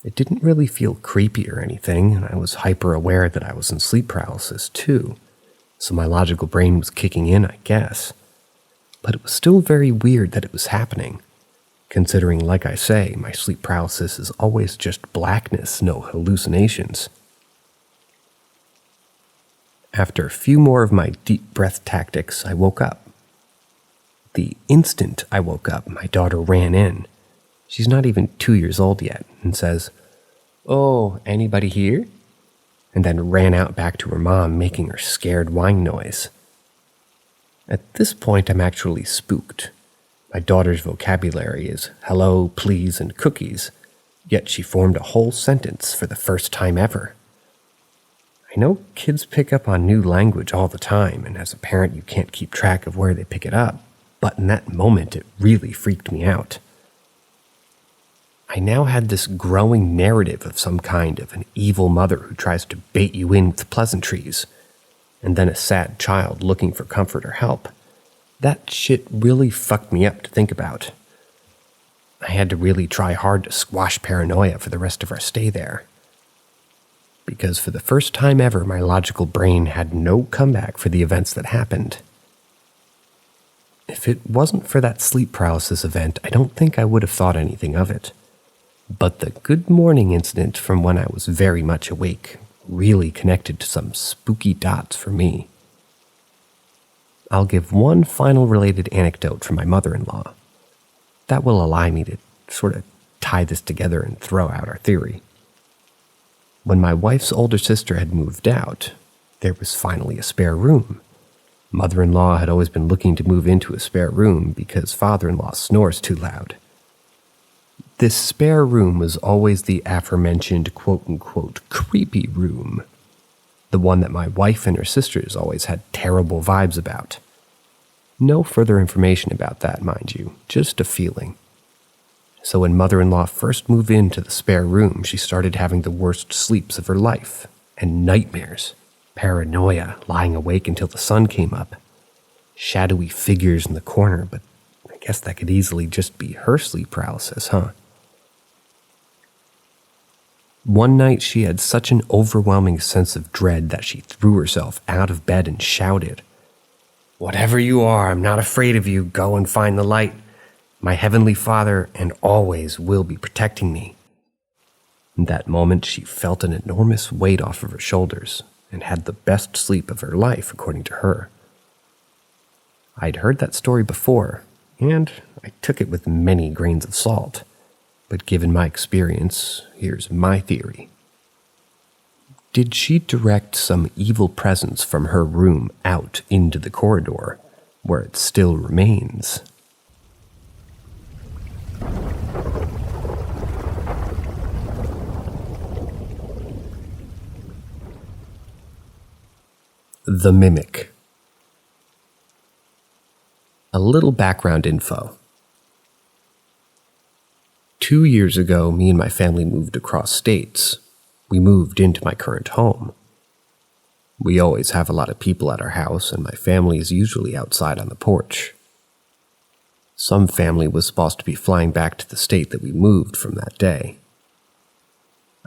It didn't really feel creepy or anything, and I was hyper-aware that I was in sleep paralysis too, so my logical brain was kicking in, I guess. But it was still very weird that it was happening, considering, like I say, my sleep paralysis is always just blackness, no hallucinations. After a few more of my deep breath tactics, I woke up. The instant I woke up, my daughter ran in. She's not even 2 years old yet, and says, "Oh, anybody here?" And then ran out back to her mom, making her scared whine noise. At this point, I'm actually spooked. My daughter's vocabulary is hello, please, and cookies, yet she formed a whole sentence for the first time ever. I know kids pick up on new language all the time, and as a parent you can't keep track of where they pick it up, but in that moment it really freaked me out. I now had this growing narrative of some kind of an evil mother who tries to bait you in with pleasantries, and then a sad child looking for comfort or help. That shit really fucked me up to think about. I had to really try hard to squash paranoia for the rest of our stay there. Because for the first time ever, my logical brain had no comeback for the events that happened. If it wasn't for that sleep paralysis event, I don't think I would have thought anything of it. But the good morning incident from when I was very much awake really connected to some spooky dots for me. I'll give one final related anecdote from my mother-in-law. That will allow me to sort of tie this together and throw out our theory. When my wife's older sister had moved out, there was finally a spare room. Mother-in-law had always been looking to move into a spare room because father-in-law snores too loud. This spare room was always the aforementioned quote-unquote creepy room, the one that my wife and her sisters always had terrible vibes about. No further information about that, mind you, just a feeling. So when mother-in-law first moved into the spare room, she started having the worst sleeps of her life, and nightmares, paranoia, lying awake until the sun came up, shadowy figures in the corner, but I guess that could easily just be her sleep paralysis, huh? One night she had such an overwhelming sense of dread that she threw herself out of bed and shouted, "Whatever you are, I'm not afraid of you. Go and find the light. My heavenly Father and always will be protecting me." In that moment, she felt an enormous weight off of her shoulders and had the best sleep of her life, according to her. I'd heard that story before, and I took it with many grains of salt. But given my experience, here's my theory. Did she direct some evil presence from her room out into the corridor, where it still remains? The Mimic. A little background info. 2 years ago, me and my family moved across states. We moved into my current home. We always have a lot of people at our house, and my family is usually outside on the porch. Some family was supposed to be flying back to the state that we moved from that day.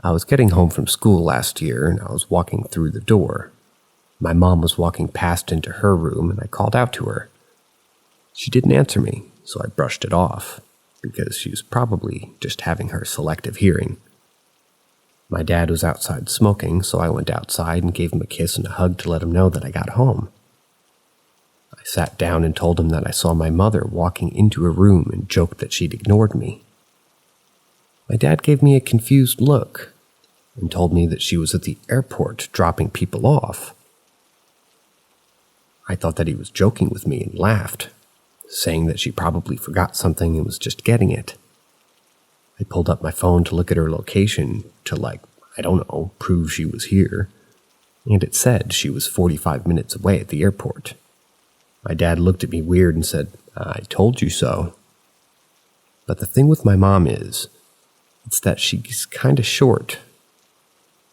I was getting home from school last year, and I was walking through the door. My mom was walking past into her room, and I called out to her. She didn't answer me, so I brushed it off, because she was probably just having her selective hearing. My dad was outside smoking, so I went outside and gave him a kiss and a hug to let him know that I got home. I sat down and told him that I saw my mother walking into her room and joked that she'd ignored me. My dad gave me a confused look and told me that she was at the airport dropping people off. I thought that he was joking with me and laughed, saying that she probably forgot something and was just getting it. I pulled up my phone to look at her location to, prove she was here, and it said she was 45 minutes away at the airport. My dad looked at me weird and said, "I told you so." But the thing with my mom it's that she's kind of short.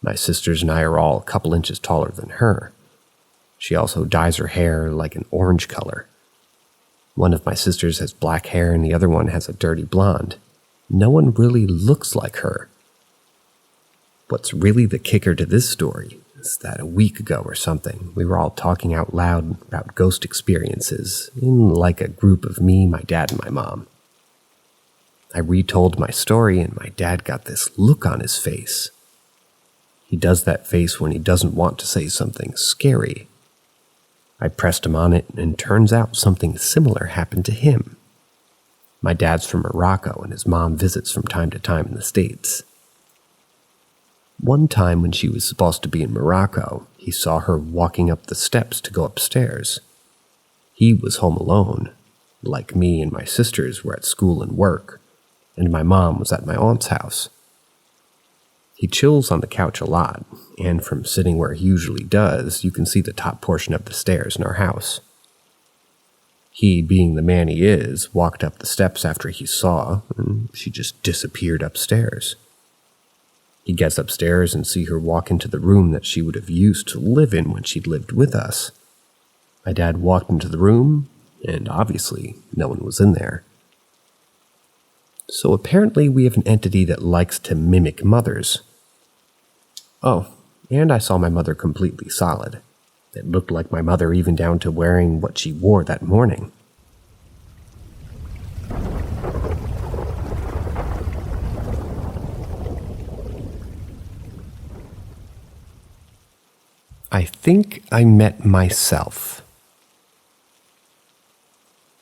My sisters and I are all a couple inches taller than her. She also dyes her hair like an orange color. One of my sisters has black hair and the other one has a dirty blonde. No one really looks like her. What's really the kicker to this story is that a week ago or something, we were all talking out loud about ghost experiences in like a group of me, my dad, and my mom. I retold my story and my dad got this look on his face. He does that face when he doesn't want to say something scary. I pressed him on it, and turns out something similar happened to him. My dad's from Morocco, and his mom visits from time to time in the States. One time when she was supposed to be in Morocco, he saw her walking up the steps to go upstairs. He was home alone, like me and my sisters were at school and work, and my mom was at my aunt's house. He chills on the couch a lot, and from sitting where he usually does, you can see the top portion of the stairs in our house. He, being the man he is, walked up the steps after he saw, and she just disappeared upstairs. He gets upstairs and see her walk into the room that she would have used to live in when she'd lived with us. My dad walked into the room, and obviously no one was in there. So apparently we have an entity that likes to mimic mothers. Oh, and I saw my mother completely solid. It looked like my mother even down to wearing what she wore that morning. I think I met myself.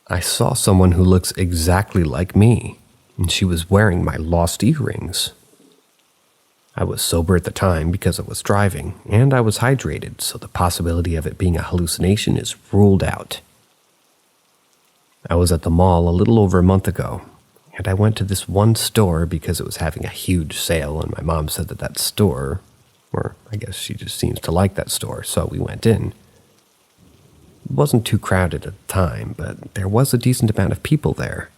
I saw someone who looks exactly like me, and she was wearing my lost earrings. I was sober at the time because I was driving, and I was hydrated, so the possibility of it being a hallucination is ruled out. I was at the mall a little over a month ago, and I went to this one store because it was having a huge sale, and my mom said that store, or I guess she just seems to like that store, so we went in. It wasn't too crowded at the time, but there was a decent amount of people there.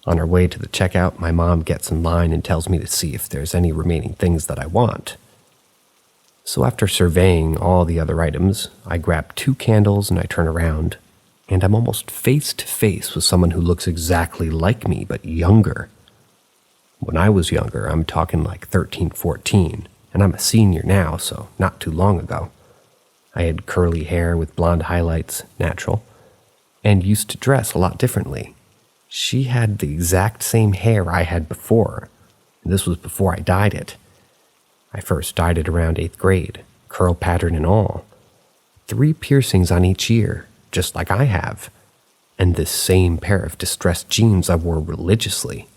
On our way to the checkout, my mom gets in line and tells me to see if there's any remaining things that I want. So after surveying all the other items, I grab 2 candles and I turn around, and I'm almost face to face with someone who looks exactly like me, but younger. When I was younger, I'm talking like 13, 14, and I'm a senior now, so not too long ago. I had curly hair with blonde highlights, natural, and used to dress a lot differently. She had the exact same hair I had before, and this was before I dyed it. I first dyed it around 8th grade, curl pattern and all. 3 piercings on each ear, just like I have, and this same pair of distressed jeans I wore religiously.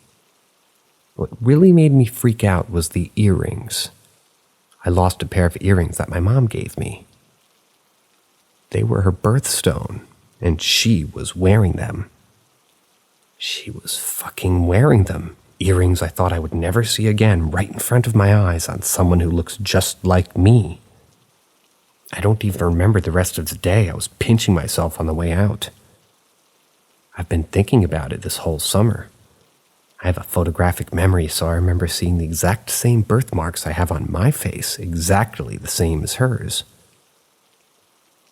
What really made me freak out was the earrings. I lost a pair of earrings that my mom gave me. They were her birthstone, and she was wearing them. She was fucking wearing them. Earrings I thought I would never see again, right in front of my eyes on someone who looks just like me. I don't even remember the rest of the day. I was pinching myself on the way out. I've been thinking about it this whole summer. I have a photographic memory, so I remember seeing the exact same birthmarks I have on my face, exactly the same as hers.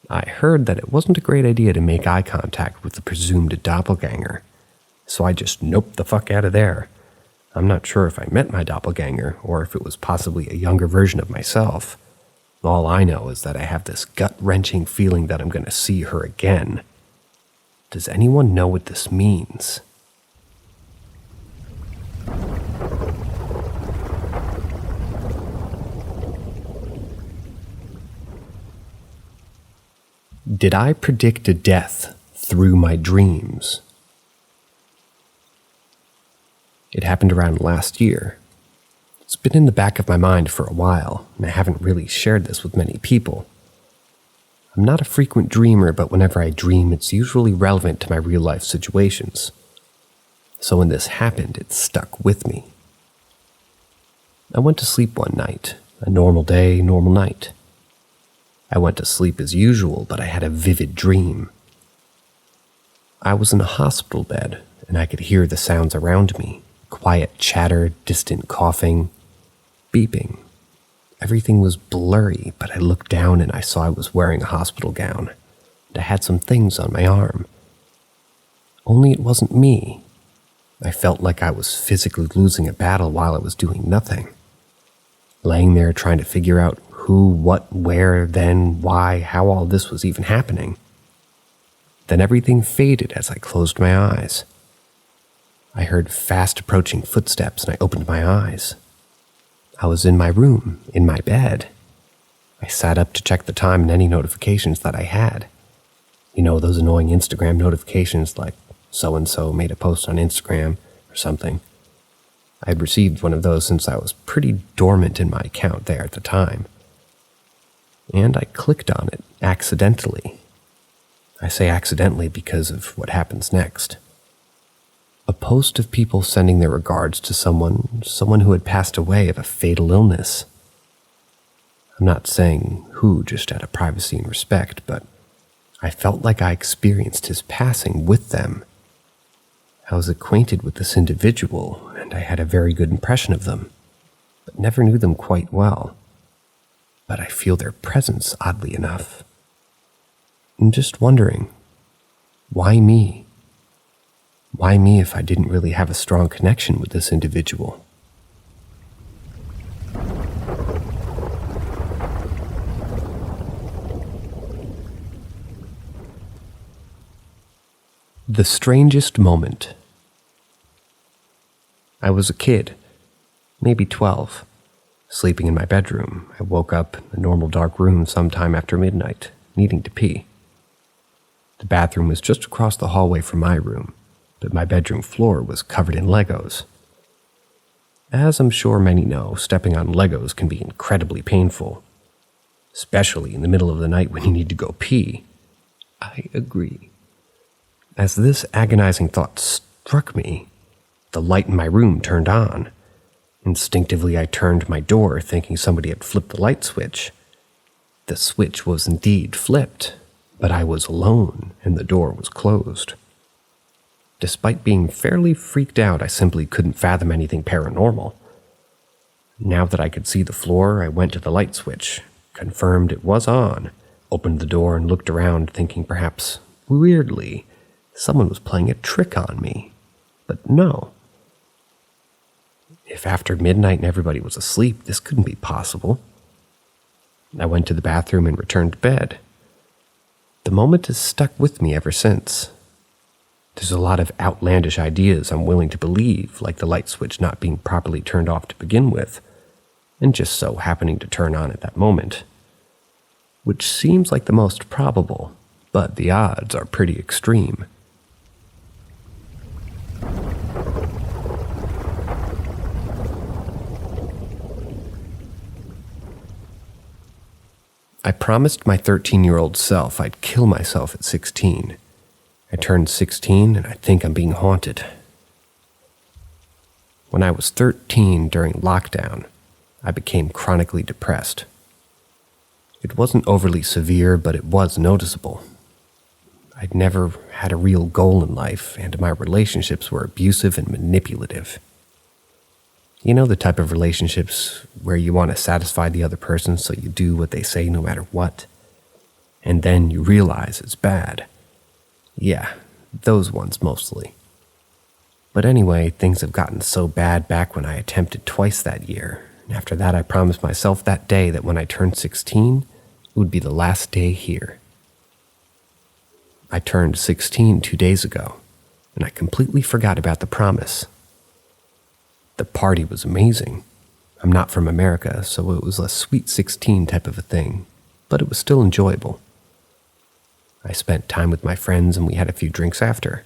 I heard that it wasn't a great idea to make eye contact with the presumed doppelganger, so I just noped the fuck out of there. I'm not sure if I met my doppelganger or if it was possibly a younger version of myself. All I know is that I have this gut-wrenching feeling that I'm going to see her again. Does anyone know what this means? Did I predict a death through my dreams? It happened around last year. It's been in the back of my mind for a while, and I haven't really shared this with many people. I'm not a frequent dreamer, but whenever I dream, it's usually relevant to my real-life situations. So when this happened, it stuck with me. I went to sleep one night, a normal day, normal night. I went to sleep as usual, but I had a vivid dream. I was in a hospital bed, and I could hear the sounds around me. Quiet chatter, distant coughing, beeping. Everything was blurry, but I looked down and I saw I was wearing a hospital gown, and I had some things on my arm. Only it wasn't me. I felt like I was physically losing a battle while I was doing nothing. Laying there trying to figure out who, what, where, then, why, how all this was even happening. Then everything faded as I closed my eyes. I heard fast approaching footsteps and I opened my eyes. I was in my room, in my bed. I sat up to check the time and any notifications that I had. You know, those annoying Instagram notifications like so-and-so made a post on Instagram or something. I had received one of those since I was pretty dormant in my account there at the time. And I clicked on it accidentally. I say accidentally because of what happens next. A post of people sending their regards to someone who had passed away of a fatal illness. I'm not saying who, just out of privacy and respect, but I felt like I experienced his passing with them. I was acquainted with this individual, and I had a very good impression of them, but never knew them quite well. But I feel their presence, oddly enough. I'm just wondering, why me? Why me if I didn't really have a strong connection with this individual? The strangest moment. I was a kid, maybe 12. Sleeping in my bedroom, I woke up in the normal dark room sometime after midnight, needing to pee. The bathroom was just across the hallway from my room, but my bedroom floor was covered in Legos. As I'm sure many know, stepping on Legos can be incredibly painful, especially in the middle of the night when you need to go pee. I agree. As this agonizing thought struck me, the light in my room turned on. Instinctively, I turned my door, thinking somebody had flipped the light switch. The switch was indeed flipped, but I was alone and the door was closed. Despite being fairly freaked out, I simply couldn't fathom anything paranormal. Now that I could see the floor, I went to the light switch, confirmed it was on, opened the door and looked around, thinking perhaps, weirdly, someone was playing a trick on me. But no. If after midnight and everybody was asleep, this couldn't be possible. I went to the bathroom and returned to bed. The moment has stuck with me ever since. There's a lot of outlandish ideas I'm willing to believe, like the light switch not being properly turned off to begin with, and just so happening to turn on at that moment. Which seems like the most probable, but the odds are pretty extreme. I promised my 13-year-old self I'd kill myself at 16. I turned 16 and I think I'm being haunted. When I was 13 during lockdown, I became chronically depressed. It wasn't overly severe, but it was noticeable. I'd never had a real goal in life, and my relationships were abusive and manipulative. You know, the type of relationships where you want to satisfy the other person so you do what they say no matter what, and then you realize it's bad. Yeah, those ones mostly. But anyway, things have gotten so bad back when I attempted twice that year, and after that I promised myself that day that when I turned 16, it would be the last day here. I turned 16 2 days ago, and I completely forgot about the promise. The party was amazing. I'm not from America, so it was a sweet 16 type of a thing, but it was still enjoyable. I spent time with my friends and we had a few drinks after.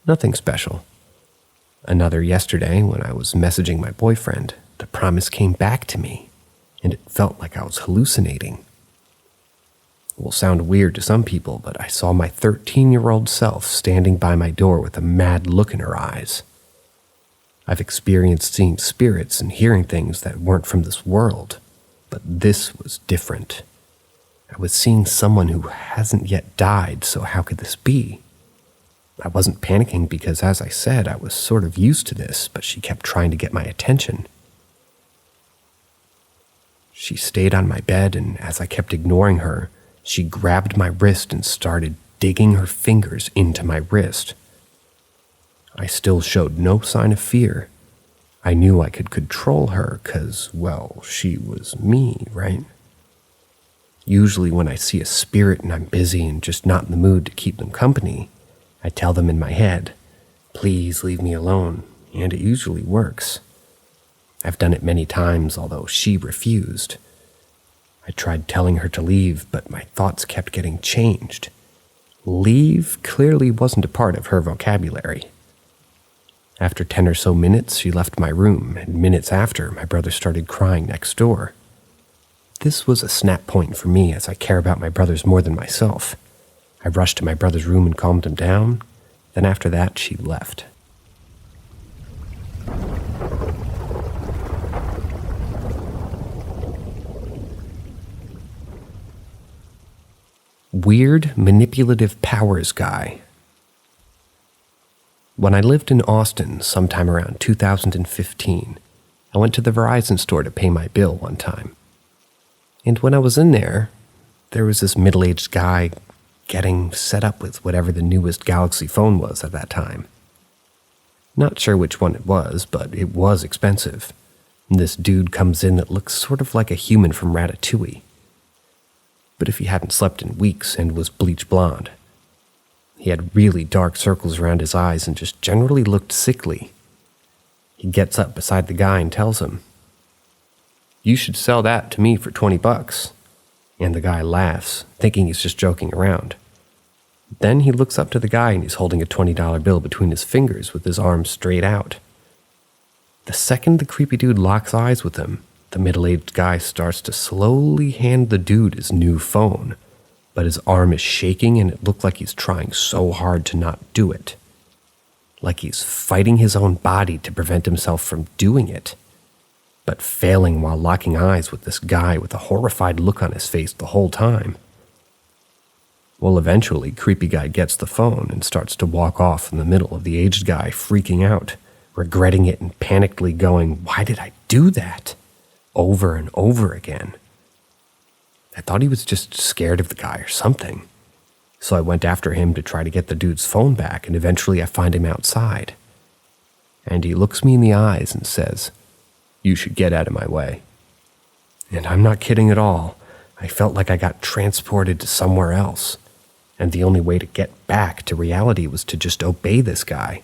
Nothing special. Another yesterday when I was messaging my boyfriend, the promise came back to me, and it felt like I was hallucinating. It will sound weird to some people, but I saw my 13-year-old self standing by my door with a mad look in her eyes. I've experienced seeing spirits and hearing things that weren't from this world, but this was different. I was seeing someone who hasn't yet died, so how could this be? I wasn't panicking because, as I said, I was sort of used to this, but she kept trying to get my attention. She stayed on my bed, and as I kept ignoring her, she grabbed my wrist and started digging her fingers into my wrist. I still showed no sign of fear. I knew I could control her because, well, she was me, right? Usually when I see a spirit and I'm busy and just not in the mood to keep them company, I tell them in my head, please leave me alone, and it usually works. I've done it many times, although she refused. I tried telling her to leave, but my thoughts kept getting changed. Leave clearly wasn't a part of her vocabulary. After 10 or so minutes, she left my room, and minutes after, my brother started crying next door. This was a snap point for me, as I care about my brothers more than myself. I rushed to my brother's room and calmed him down. Then after that, she left. Weird, manipulative powers guy. When I lived in Austin sometime around 2015, I went to the Verizon store to pay my bill one time. And when I was in there was this middle-aged guy getting set up with whatever the newest Galaxy phone was at that time. Not sure which one it was, but it was expensive. And this dude comes in that looks sort of like a human from Ratatouille. But if he hadn't slept in weeks and was bleach blonde. He had really dark circles around his eyes and just generally looked sickly. He gets up beside the guy and tells him, You should sell that to me for $20. And the guy laughs, thinking he's just joking around. Then he looks up to the guy and he's holding a $20 bill between his fingers with his arms straight out. The second the creepy dude locks eyes with him, the middle-aged guy starts to slowly hand the dude his new phone, but his arm is shaking and it looks like he's trying so hard to not do it. Like he's fighting his own body to prevent himself from doing it, but failing while locking eyes with this guy with a horrified look on his face the whole time. Well, eventually, creepy guy gets the phone and starts to walk off in the middle of the aged guy freaking out, regretting it and panically going, "Why did I do that?" over and over again. I thought he was just scared of the guy or something. So I went after him to try to get the dude's phone back, and eventually I find him outside. And he looks me in the eyes and says, "You should get out of my way." And I'm not kidding at all. I felt like I got transported to somewhere else, and the only way to get back to reality was to just obey this guy.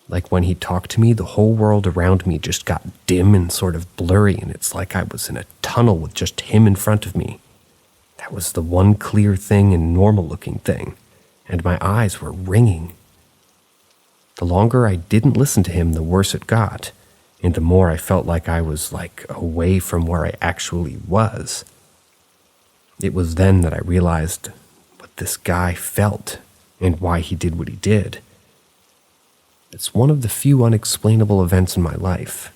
Like when he talked to me, the whole world around me just got dim and sort of blurry, and it's like I was in a tunnel with just him in front of me. That was the one clear thing and normal-looking thing, and my eyes were ringing. The longer I didn't listen to him, the worse it got, and the more I felt like I was away from where I actually was. It was then that I realized what this guy felt and why he did what he did. It's one of the few unexplainable events in my life.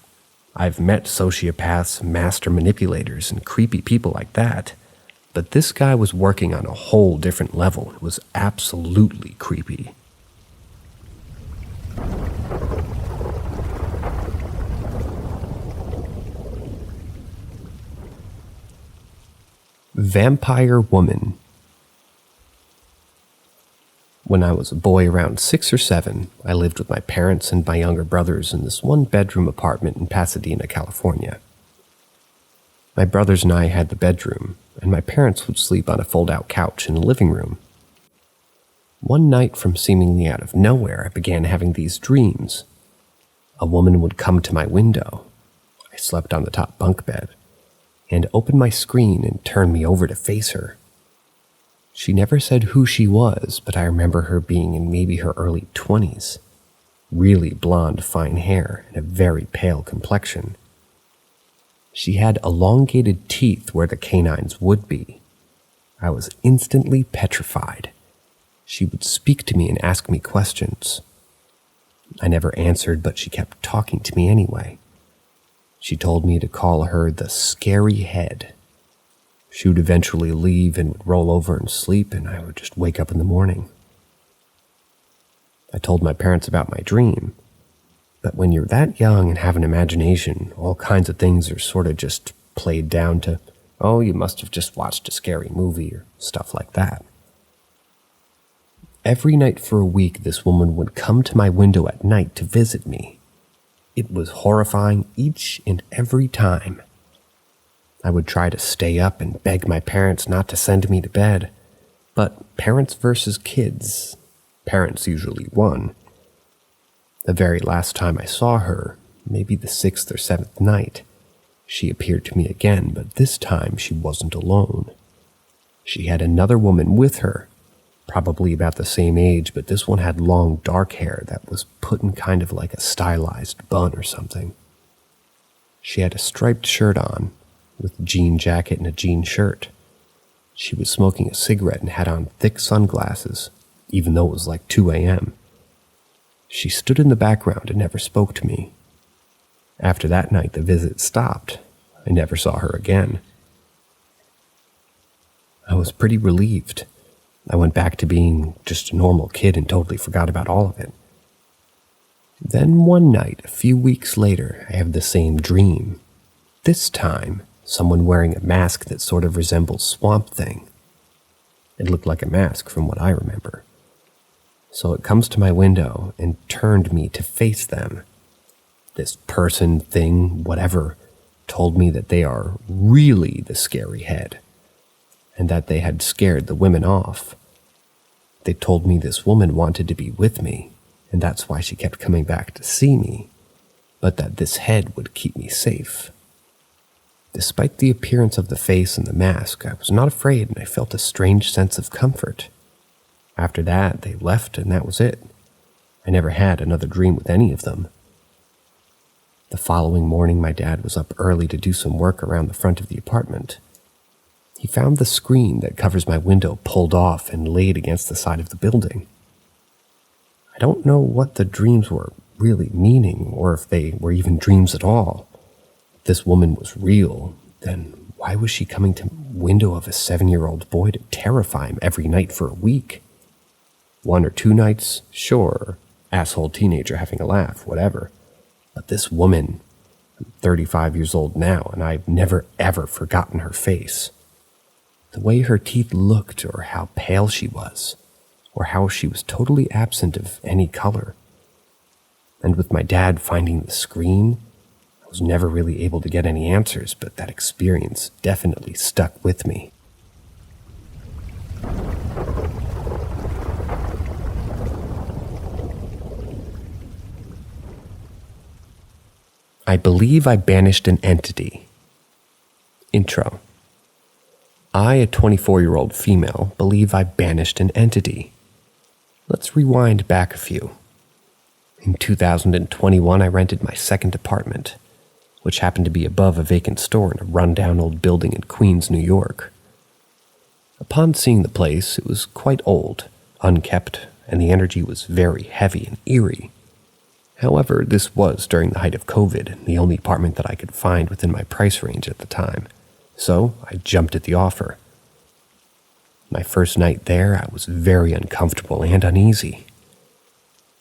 I've met sociopaths, master manipulators, and creepy people like that, but this guy was working on a whole different level. It was absolutely creepy. Vampire Woman. When I was a boy around 6 or 7, I lived with my parents and my younger brothers in this one-bedroom apartment in Pasadena, California. My brothers and I had the bedroom, and my parents would sleep on a fold-out couch in the living room. One night, from seemingly out of nowhere, I began having these dreams. A woman would come to my window. I slept on the top bunk bed, and open my screen and turn me over to face her. She never said who she was, but I remember her being in maybe her early 20s. Really blonde, fine hair, and a very pale complexion. She had elongated teeth where the canines would be. I was instantly petrified. She would speak to me and ask me questions. I never answered, but she kept talking to me anyway. She told me to call her the Scary Head. She would eventually leave and would roll over and sleep, and I would just wake up in the morning. I told my parents about my dream, but when you're that young and have an imagination, all kinds of things are sort of just played down to, "Oh, you must have just watched a scary movie," or stuff like that. Every night for a week, this woman would come to my window at night to visit me. It was horrifying each and every time. I would try to stay up and beg my parents not to send me to bed, but parents versus kids, parents usually won. The very last time I saw her, maybe the 6th or 7th night, she appeared to me again, but this time she wasn't alone. She had another woman with her, probably about the same age, but this one had long dark hair that was put in kind of like a stylized bun or something. She had a striped shirt on, with a jean jacket and a jean shirt. She was smoking a cigarette and had on thick sunglasses, even though it was 2 a.m. She stood in the background and never spoke to me. After that night, the visit stopped. I never saw her again. I was pretty relieved. I went back to being just a normal kid and totally forgot about all of it. Then one night, a few weeks later, I have the same dream. This time, someone wearing a mask that sort of resembles Swamp Thing. It looked like a mask from what I remember. So it comes to my window and turned me to face them. This person, thing, whatever, told me that they are really the Scary Head, and that they had scared the women off. They told me this woman wanted to be with me, and that's why she kept coming back to see me, but that this head would keep me safe. Despite the appearance of the face and the mask, I was not afraid and I felt a strange sense of comfort. After that, they left and that was it. I never had another dream with any of them. The following morning, my dad was up early to do some work around the front of the apartment. He found the screen that covers my window pulled off and laid against the side of the building. I don't know what the dreams were really meaning or if they were even dreams at all. If this woman was real, then why was she coming to the window of a 7-year-old boy to terrify him every night for a week? 1 or 2 nights, sure, asshole teenager having a laugh, whatever. But this woman, I'm 35 years old now, and I've never ever forgotten her face. The way her teeth looked, or how pale she was, or how she was totally absent of any color. And with my dad finding the screen, I was never really able to get any answers, but that experience definitely stuck with me. I believe I banished an entity. Intro. I, a 24-year-old female, believe I banished an entity. Let's rewind back a few. In 2021, I rented my second apartment, which happened to be above a vacant store in a rundown old building in Queens, New York. Upon seeing the place, it was quite old, unkept, and the energy was very heavy and eerie. However, this was during the height of COVID, the only apartment that I could find within my price range at the time, so I jumped at the offer. My first night there, I was very uncomfortable and uneasy.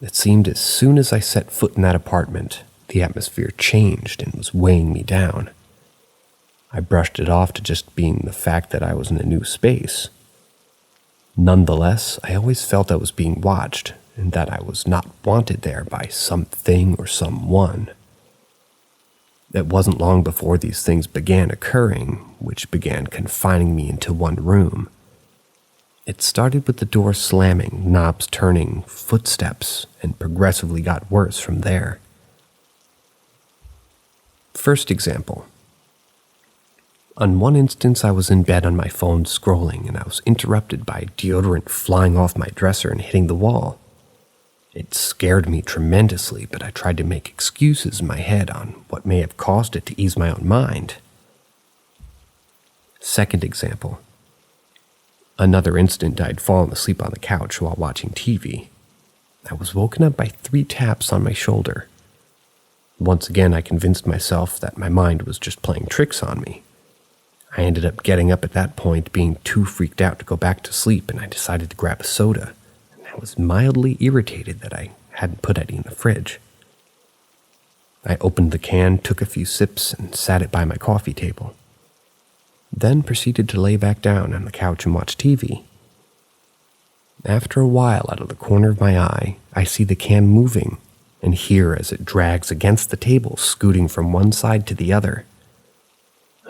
It seemed as soon as I set foot in that apartment, the atmosphere changed and was weighing me down. I brushed it off to just being the fact that I was in a new space. Nonetheless, I always felt I was being watched, and that I was not wanted there by something or someone. It wasn't long before these things began occurring, which began confining me into one room. It started with the door slamming, knobs turning, footsteps, and progressively got worse from there. First example. On one instance, I was in bed on my phone scrolling, and I was interrupted by deodorant flying off my dresser and hitting the wall. It scared me tremendously, but I tried to make excuses in my head on what may have caused it to ease my own mind. Second example. Another instant, I'd fallen asleep on the couch while watching TV. I was woken up by 3 taps on my shoulder. Once again, I convinced myself that my mind was just playing tricks on me. I ended up getting up at that point, being too freaked out to go back to sleep, and I decided to grab a soda. I was mildly irritated that I hadn't put any in the fridge. I opened the can, took a few sips, and sat it by my coffee table. Then proceeded to lay back down on the couch and watch TV. After a while, out of the corner of my eye, I see the can moving and hear as it drags against the table, scooting from one side to the other.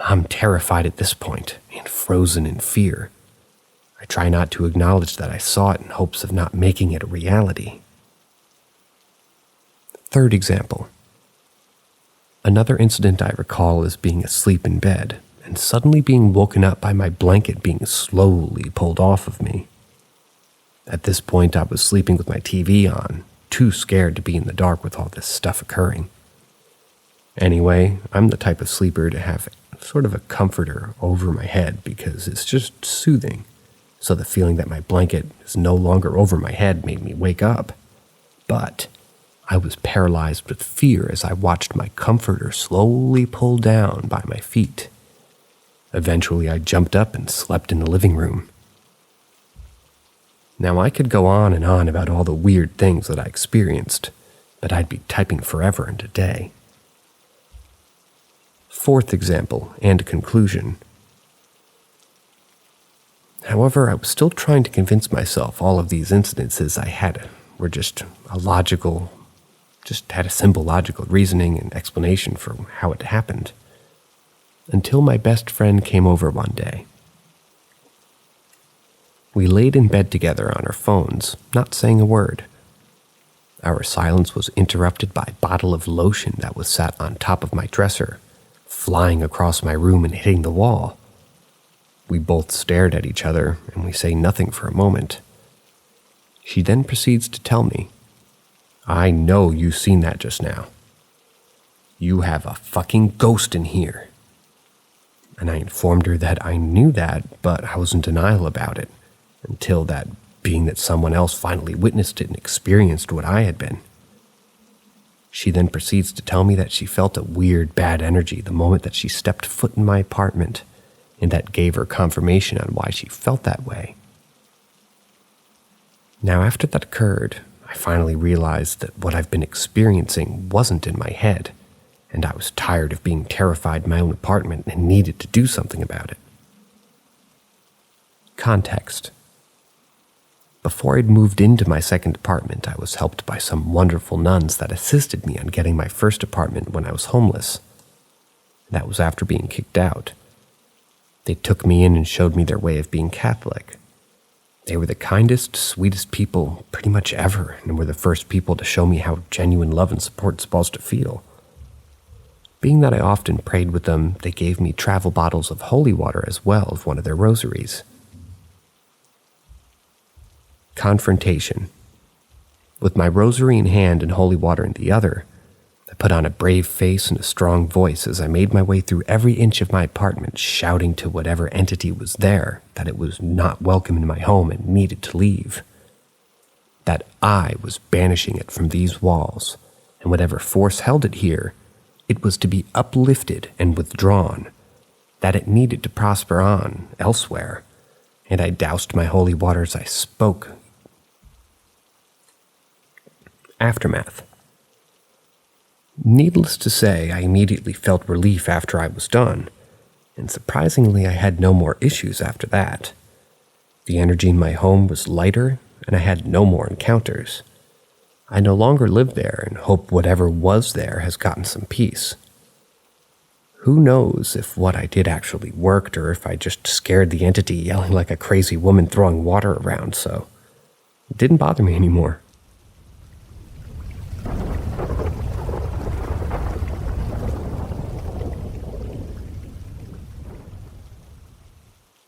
I'm terrified at this point and frozen in fear. I try not to acknowledge that I saw it in hopes of not making it a reality. Third example. Another incident I recall is being asleep in bed and suddenly being woken up by my blanket being slowly pulled off of me. At this point, I was sleeping with my TV on, too scared to be in the dark with all this stuff occurring. Anyway, I'm the type of sleeper to have sort of a comforter over my head because it's just soothing. So the feeling that my blanket is no longer over my head made me wake up. But I was paralyzed with fear as I watched my comforter slowly pull down by my feet. Eventually, I jumped up and slept in the living room. Now, I could go on and on about all the weird things that I experienced, but I'd be typing forever and a day. Fourth example and conclusion. However, I was still trying to convince myself all of these incidences I had were just had a simple logical reasoning and explanation for how it happened. Until my best friend came over one day. We laid in bed together on our phones, not saying a word. Our silence was interrupted by a bottle of lotion that was sat on top of my dresser, flying across my room and hitting the wall. We both stared at each other, and we say nothing for a moment. She then proceeds to tell me, "I know you seen that just now. You have a fucking ghost in here." And I informed her that I knew that, but I was in denial about it, until that being that someone else finally witnessed it and experienced what I had been. She then proceeds to tell me that she felt a weird, bad energy the moment that she stepped foot in my apartment, and that gave her confirmation on why she felt that way. Now, after that occurred, I finally realized that what I've been experiencing wasn't in my head, and I was tired of being terrified in my own apartment and needed to do something about it. Context. Before I'd moved into my second apartment, I was helped by some wonderful nuns that assisted me on getting my first apartment when I was homeless. That was after being kicked out. They took me in and showed me their way of being Catholic. They were the kindest, sweetest people pretty much ever, and were the first people to show me how genuine love and support is supposed to feel. Being that I often prayed with them, they gave me travel bottles of holy water as well as one of their rosaries. Confrontation. With my rosary in hand and holy water in the other, I put on a brave face and a strong voice as I made my way through every inch of my apartment, shouting to whatever entity was there that it was not welcome in my home and needed to leave. That I was banishing it from these walls, and whatever force held it here, it was to be uplifted and withdrawn, that it needed to prosper on elsewhere, and I doused my holy water as I spoke. Aftermath. Needless to say, I immediately felt relief after I was done, and surprisingly I had no more issues after that. The energy in my home was lighter, and I had no more encounters. I no longer live there and hope whatever was there has gotten some peace. Who knows if what I did actually worked or if I just scared the entity yelling like a crazy woman throwing water around, so it didn't bother me anymore.